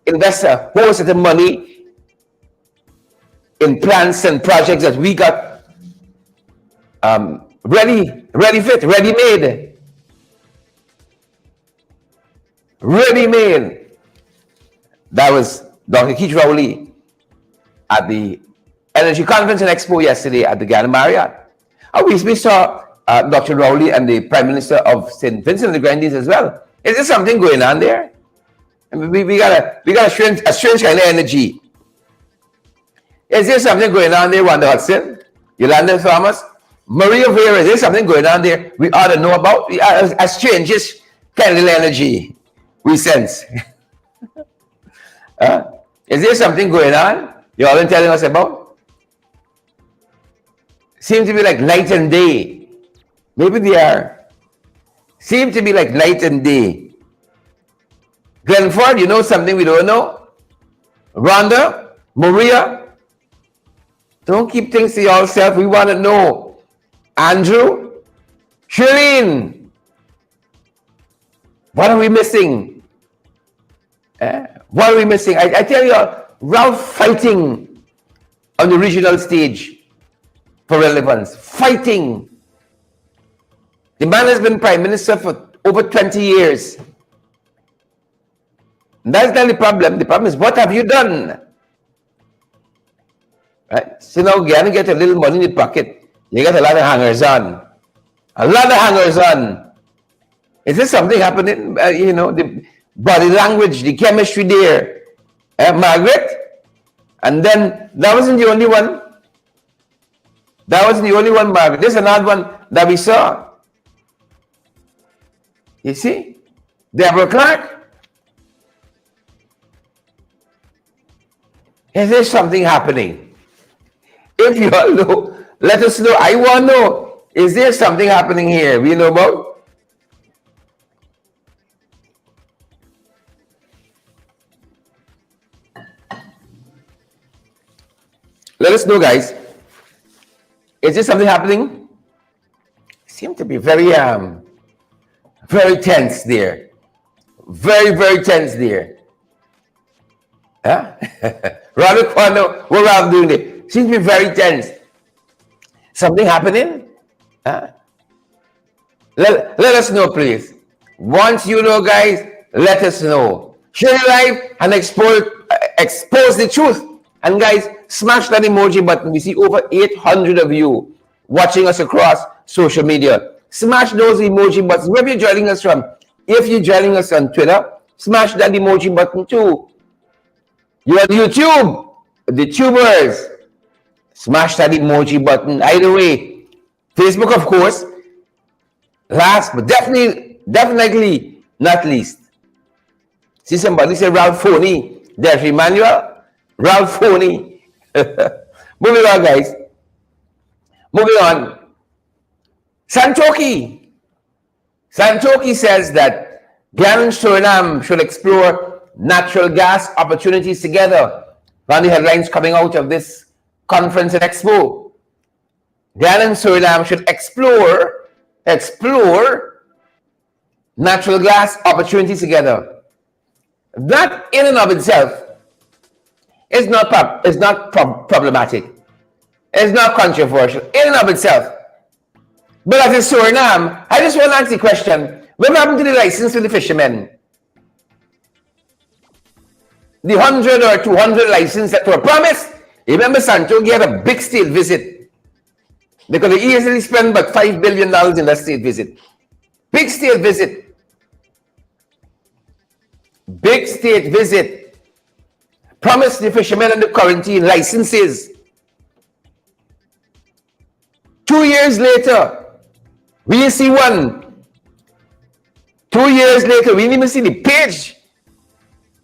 [SPEAKER 1] Invest a whole set of money in plans and projects that we got ready made. ready-made. That was Dr. Keith Rowley at the Energy Conference and Expo yesterday at the Ghana Marriott. We saw Dr. Rowley and the Prime Minister of St. Vincent and the Grenadines as well. Is there something going on there? I mean, we got a strange kind of energy. Is there something going on there, Wanda Hudson? Yolanda Thomas? Maria Vera, is there something going on there we ought to know about? A strange kind of energy we sense. Is there something going on you all been telling us about? Seem to be like night and day. Maybe they are. Seem to be like night and day. Glenford, you know something we don't know? Rhonda, Maria, don't keep things to yourself. We want to know. Andrew, Shireen, what are we missing? What are we missing? I tell you, Ralph fighting on the regional stage for relevance. Fighting. The man has been Prime Minister for over 20 years. And that's not the problem. The problem is, what have you done? Right? So now Ghana get a little money in the pocket. You get a lot of hangers on. A lot of hangers on. Is there something happening? The body language, the chemistry there. Margaret? And then, that wasn't the only one. That wasn't the only one, Margaret. There's another one that we saw. You see? Deborah Clark. Is there something happening? If you all know, let us know. I want to know. Is there something happening here we know about? Let us know, guys. Is there something happening? Seem to be very tense there. Very, very tense there. Huh? Rather Kwano, what Ralph doing there? Seems to be very tense. Something happening? Huh? Let us know, please. Once you know, guys, let us know. Share it live and expose the truth. And guys, smash that emoji button. We see over 800 of you watching us across social media. Smash those emoji buttons. Wherever you're joining us from. If you're joining us on Twitter, smash that emoji button too. You're on YouTube, the tubers. Smash that emoji button. Either way. Facebook, of course. Last, but definitely not least. See somebody say Ralph Phoney. There's Emmanuel. Ralph Phoney. Moving on, guys. Moving on. Santoki. Santoki says that Ghana and Suriname should explore natural gas opportunities together. One of the headlines coming out of this conference and expo. Ghana and Suriname should explore natural gas opportunities together. That in and of itself is not problematic. It's not controversial in and of itself. But as a Suriname, I just want to ask the question, what happened to the license for the fishermen? The 100 or 200 licenses that were promised? Remember, Santoki had a big state visit. They could have easily spent about $5 billion in that state visit. Big state visit. Big state visit. Promised the fishermen and the quarantine licenses. 2 years later, we didn't see one. 2 years later, we didn't even see the page.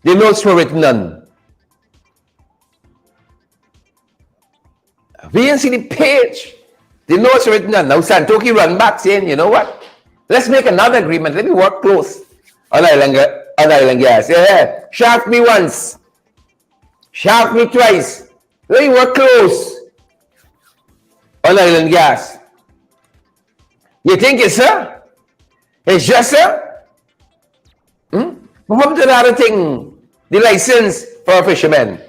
[SPEAKER 1] The notes were written on. We didn't see the page. The notes were written on. Now Santoki run back saying, you know what? Let's make another agreement. Let me work close on island gas. Yeah. Shaft me once. Shaft me twice. Let me work close on island gas. You think it's her? It's just her? What happened to the other thing? The license for fishermen.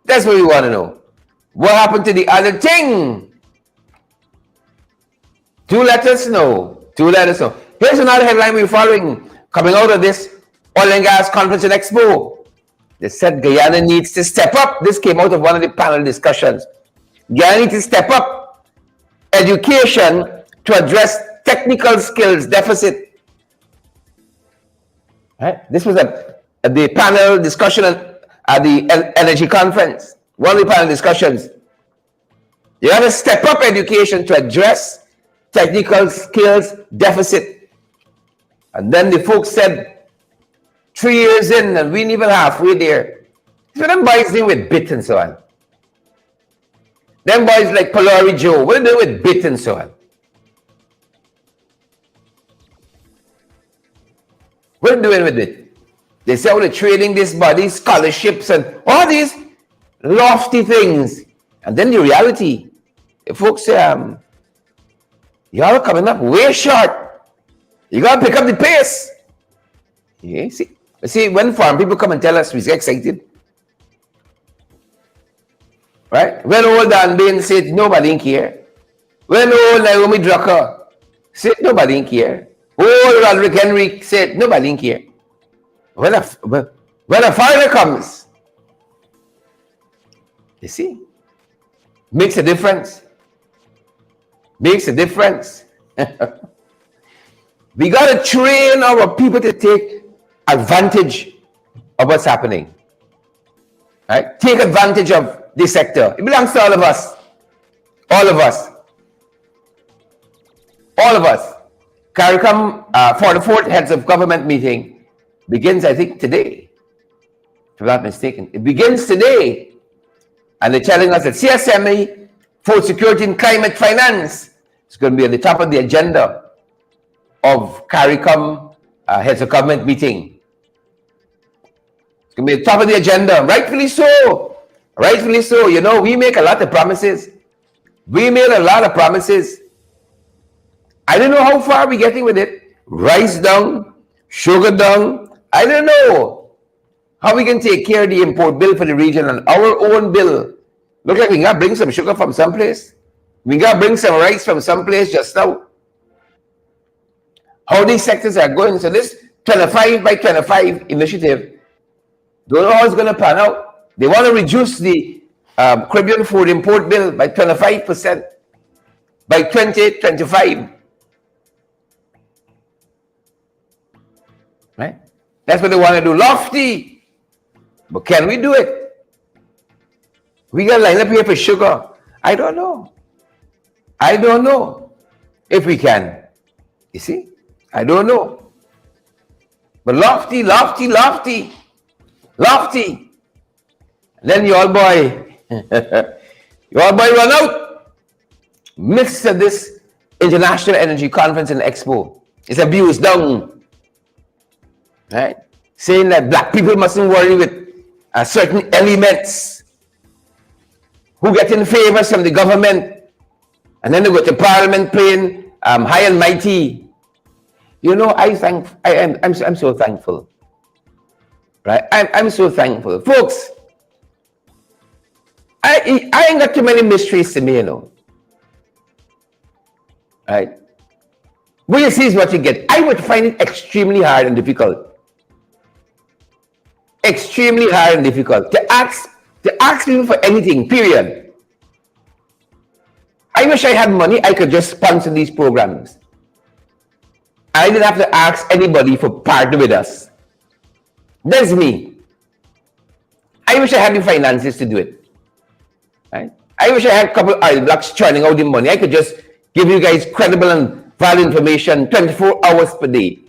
[SPEAKER 1] That's what we want to know. What happened to the other thing? Do let us know. Do let us know. Here's another headline we're following coming out of this Oil and Gas Conference and Expo. They said Guyana needs to step up. This came out of one of the panel discussions. Guyana needs to step up education to address technical skills deficit. Right? This was at the panel discussion at the energy conference. One of the panel discussions. You have to step up education to address technical skills deficit. And then the folks said, 3 years in and we ain't even halfway there. So them boys doing with bit and so on. Them boys like Polari Joe, what are they doing with bit and so on? What are they doing with it? They say, oh, they're trading this body, scholarships and all these lofty things. And then the reality, the folks say, y'all are coming up way short. You got to pick up the pace. Yeah, see, when farm people come and tell us, we get excited. Right? When old Dan Bain said, nobody care. When old Naomi Drucker said, nobody care. Old Roderick Henry said, nobody care. When a foreigner comes, you see, makes a difference. Makes a difference. We got to train our people to take advantage of what's happening. Right? Take advantage of this sector. It belongs to all of us. All of us. All of us. CARICOM for the 4th Heads of Government meeting begins, I think, today. If I'm not mistaken. It begins today. And they're telling us that CSME, food security and climate finance, is going to be at the top of the agenda of CARICOM Heads of Government meeting. It's going to be at the top of the agenda. Rightfully so. Rightfully so. You know, we make a lot of promises. We made a lot of promises. I don't know how far we're getting with it. Rice down, sugar down. I don't know how we can take care of the import bill for the region and our own bill. Look like we got to bring some sugar from someplace. We got to bring some rice from someplace just now. How these sectors are going. So this 25 by 25 initiative, don't know how it's going to pan out. They want to reduce the Caribbean food import bill by 25% by 2025. Right? That's what they want to do. Lofty. But can we do it? We got to line up here for sugar. I don't know. I don't know if we can. You see? I don't know. But lofty, lofty, lofty. Lofty. Then your old boy, run out. Midst of this International Energy Conference and Expo. It's abused down. Right? Saying that black people mustn't worry with certain elements who get in favors from the government. And then they go to Parliament playing high and mighty. You know, I'm so thankful. Right? I'm so thankful. Folks, I ain't got too many mysteries to me, you know. Right? What you see is what you get. I would find it extremely hard and difficult. Extremely hard and difficult to ask people for anything, period. I wish I had money, I could just sponsor these programs. I didn't have to ask anybody for partner with us. That's me. I wish I had the finances to do it. Right? I wish I had a couple of oil blocks churning out the money. I could just give you guys credible and valid information 24 hours per day.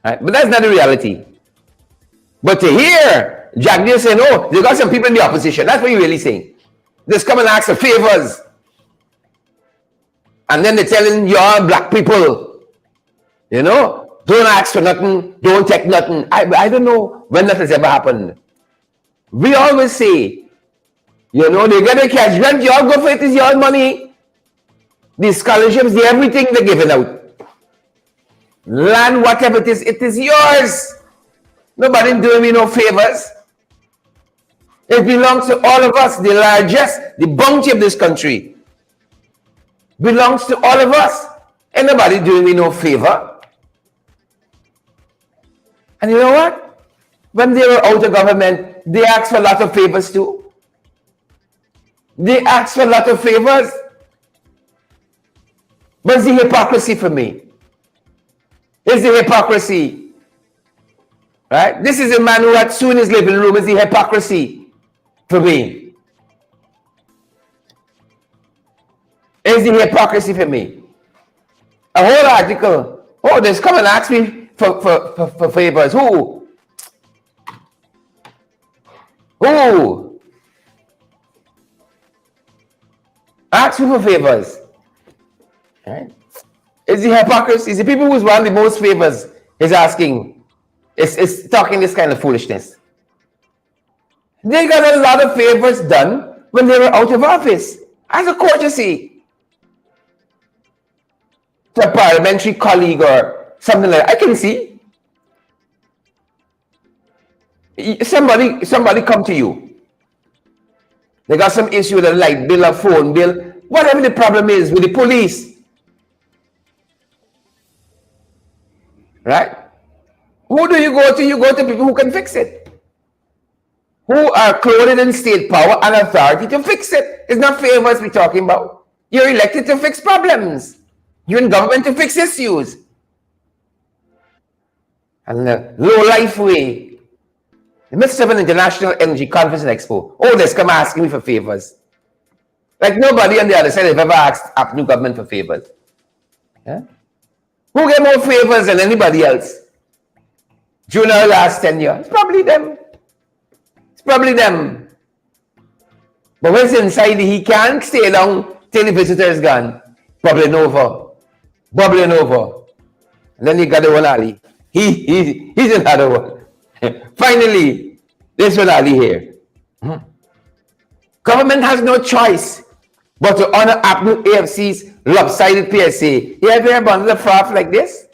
[SPEAKER 1] Right? But that's not the reality. But to hear Jack Neal saying, oh, they got some people in the opposition. That's what you're really saying. Just come and ask for favors. And then they're telling you all black people, you know, don't ask for nothing, don't take nothing. I don't know when that has ever happened. We always say, you know, they get a cash grant, you all go for it, it's your money. The scholarships, the everything they're giving out. Land, whatever it is yours. Nobody doing me no favors. It belongs to all of us. The largest, the bounty of this country belongs to all of us. Ain't nobody doing me no favor. And you know what? When they were out of government, they asked for a lot of favors too. They asked for a lot of favors. But it's the hypocrisy for me. It's the hypocrisy. Right? This is a man who had sued in his living room. It's the hypocrisy for me. It's the hypocrisy for me. A whole article. Oh, they come and ask me for favors. Who? Who? Ask me for favors. Right? It's the hypocrisy. It's the people who's won the most favors is asking. It's talking this kind of foolishness. They got a lot of favors done when they were out of office as a courtesy to a parliamentary colleague or something like that. I can see somebody come to you. They got some issue with a light bill, a phone bill, whatever the problem is with the police. Right? Who do you go to? You go to people who can fix it. Who are clothed in state power and authority to fix it. It's not favors we're talking about. You're elected to fix problems. You're in government to fix issues. And the low-life way, the midst of an international energy conference and expo, oh, they're come asking me for favors. Like nobody on the other side has ever asked up new government for favors. Yeah? Who get more favors than anybody else during our last 10 years? It's probably them. It's probably them. But when it's inside, he can't stay long till the visitor is gone. Bubbling over. Bubbling over. And then you got the one Ali. He's another one. Finally, this one Ali here. Government has no choice but to honor APNU AFC's lopsided PSA. You ever hear about the fraud like this?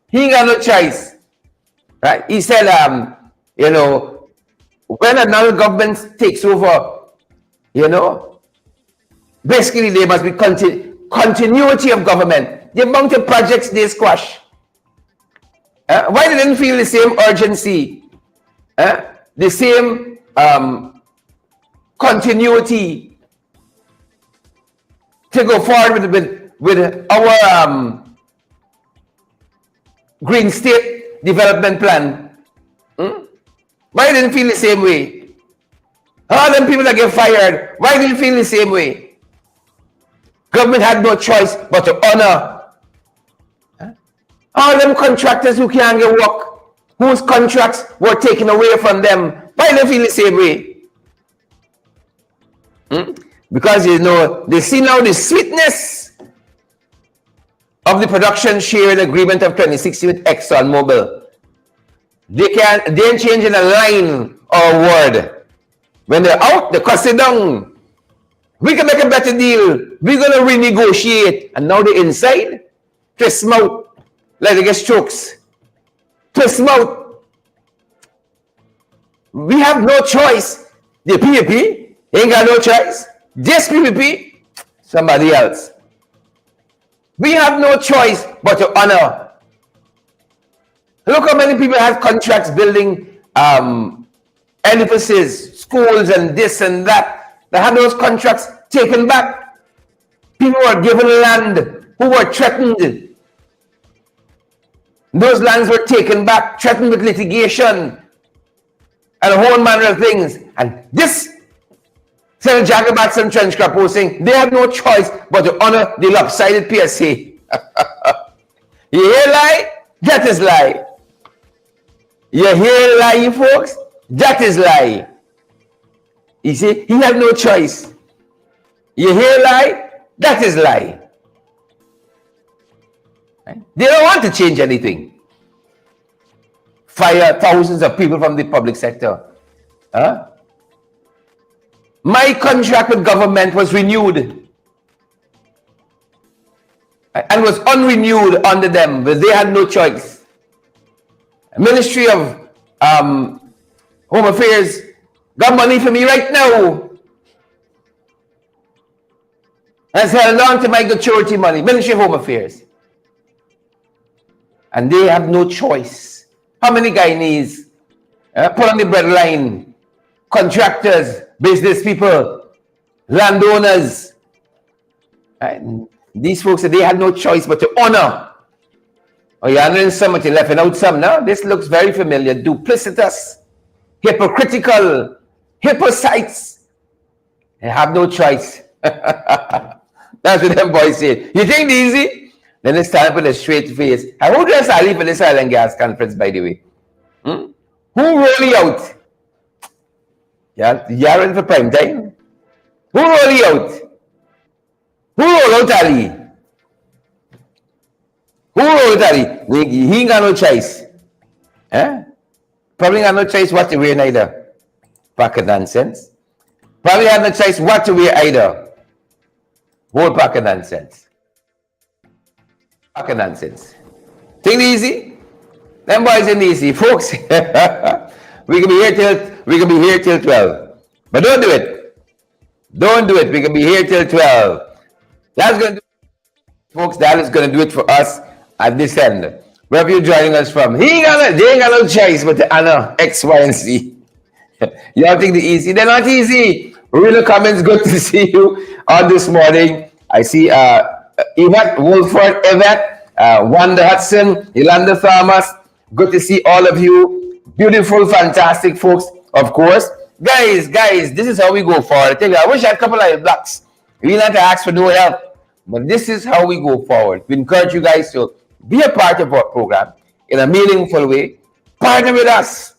[SPEAKER 1] He ain't got no choice. Right? He said, you know, when another government takes over, you know, basically there must be continuity of government. The amount of projects they squash. Why they didn't feel the same urgency, the same continuity to go forward with our Green State Development Plan? Why didn't feel the same way? All them people that get fired, why didn't feel the same way? Government had no choice but to honor all them contractors who can't get work, whose contracts were taken away from them. Why they feel the same way? Because, you know, they see now the sweetness of the production sharing agreement of 2016 with ExxonMobil. They ain't changing a line or a word. When they're out, they cuss it down. We can make a better deal. We're going to renegotiate. And now they're inside, twist mouth. Like they get strokes. Twist mouth. We have no choice. The PPP ain't got no choice. This PPP, somebody else. We have no choice but to honor. Look how many people have contracts building edifices, schools, and this and that. They had those contracts taken back. People were given land who were threatened. Those lands were taken back, threatened with litigation and a whole manner of things. And this Senator Jagabats and Trench saying they have no choice but to honor the lopsided PSA. You hear lie? That is lie. You hear lie, you folks? That is lie. You see, he had no choice. You hear lie? That is lie. They don't want to change anything. Fire thousands of people from the public sector. My contract with government was renewed and was unrenewed under them, but they had no choice. Ministry of Home Affairs got money for me right now. Has held on to my gratuity money. Ministry of Home Affairs. And they have no choice How many Guyanese put on the breadline? Contractors, business people, landowners. Right? These folks, they had no choice but to honor. Oh, you're honoring some, but you're left out some. No, this looks very familiar. Duplicitous, hypocritical, hypocrites. They have no choice. That's what them boys say. You think easy? Then it's time for the straight face. I who dress Ali for this oil and gas conference, by the way? Who roll you out? Yeah, you're in for prime time. Who roll you out? Who roll out Ali? Who roll out Ali? He ain't got no choice. Eh? Probably got no choice what to wear neither. Pack of nonsense. Probably had no choice what to wear either. Whole pack of nonsense. Pack of nonsense. Think easy? Them boys ain't easy, folks. we can be here till 12. But don't do it. Don't do it. We can be here till 12. That's gonna do it, folks. That is gonna do it for us at this end. Wherever you're joining us from, they ain't got no choice but to honor X, Y, and Z. Y'all think they're easy? They're not easy. Real comments, good to see you on this morning. I see Yvette Wolford, Wanda Hudson, Yolanda Thomas. Good to see all of you. Beautiful, fantastic folks, of course. Guys, this is how we go forward. I tell you, I wish I had a couple of blocks. We didn't have to ask for no help. But this is how we go forward. We encourage you guys to be a part of our program in a meaningful way. Partner with us.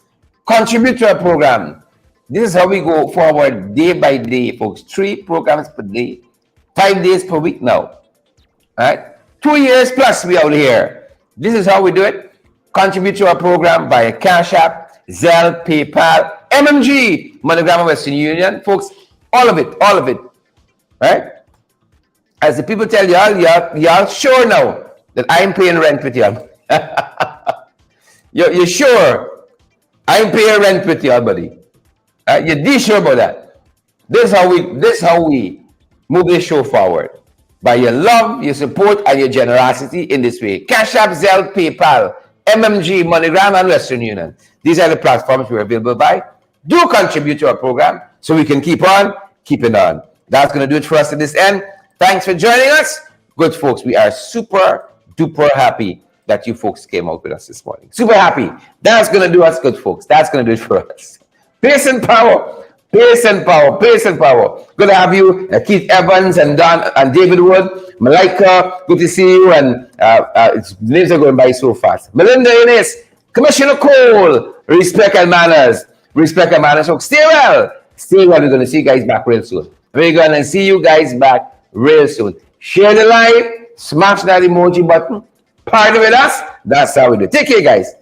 [SPEAKER 1] Contribute to our program. This is how we go forward day by day, folks. 3 programs per day, 5 days per week now. All right? 2 years plus we out here. This is how we do it. Contribute to our program by Cash App, Zelle, PayPal, MMG, MoneyGram, Western Union. Folks, all of it. Right? As the people tell y'all sure now that I'm paying rent with y'all. You're sure I'm paying rent with y'all, buddy. You're sure about that. This is how we move this show forward. By your love, your support, and your generosity in this way. Cash App, Zelle, PayPal, MMG, MoneyGram, and Western Union. These are the platforms we're available by. Do contribute to our program so we can keep on keeping on. That's going to do it for us at this end. Thanks for joining us. Good folks, we are super duper happy that you folks came out with us this morning. Super happy. That's going to do us good, folks. That's going to do it for us. Pace and power. Pace and power. Pace and power. Good to have you, Keith Evans and Don and David Wood. Malika, good to see you. And names are going by so fast. Melinda Innes, Commissioner Cole, respect and manners. Respect and manners. So stay well. Stay well. We're going to see you guys back real soon. We're going to see you guys back real soon. Share the live. Smash that emoji button. Partner with us. That's how we do it. Take care, guys.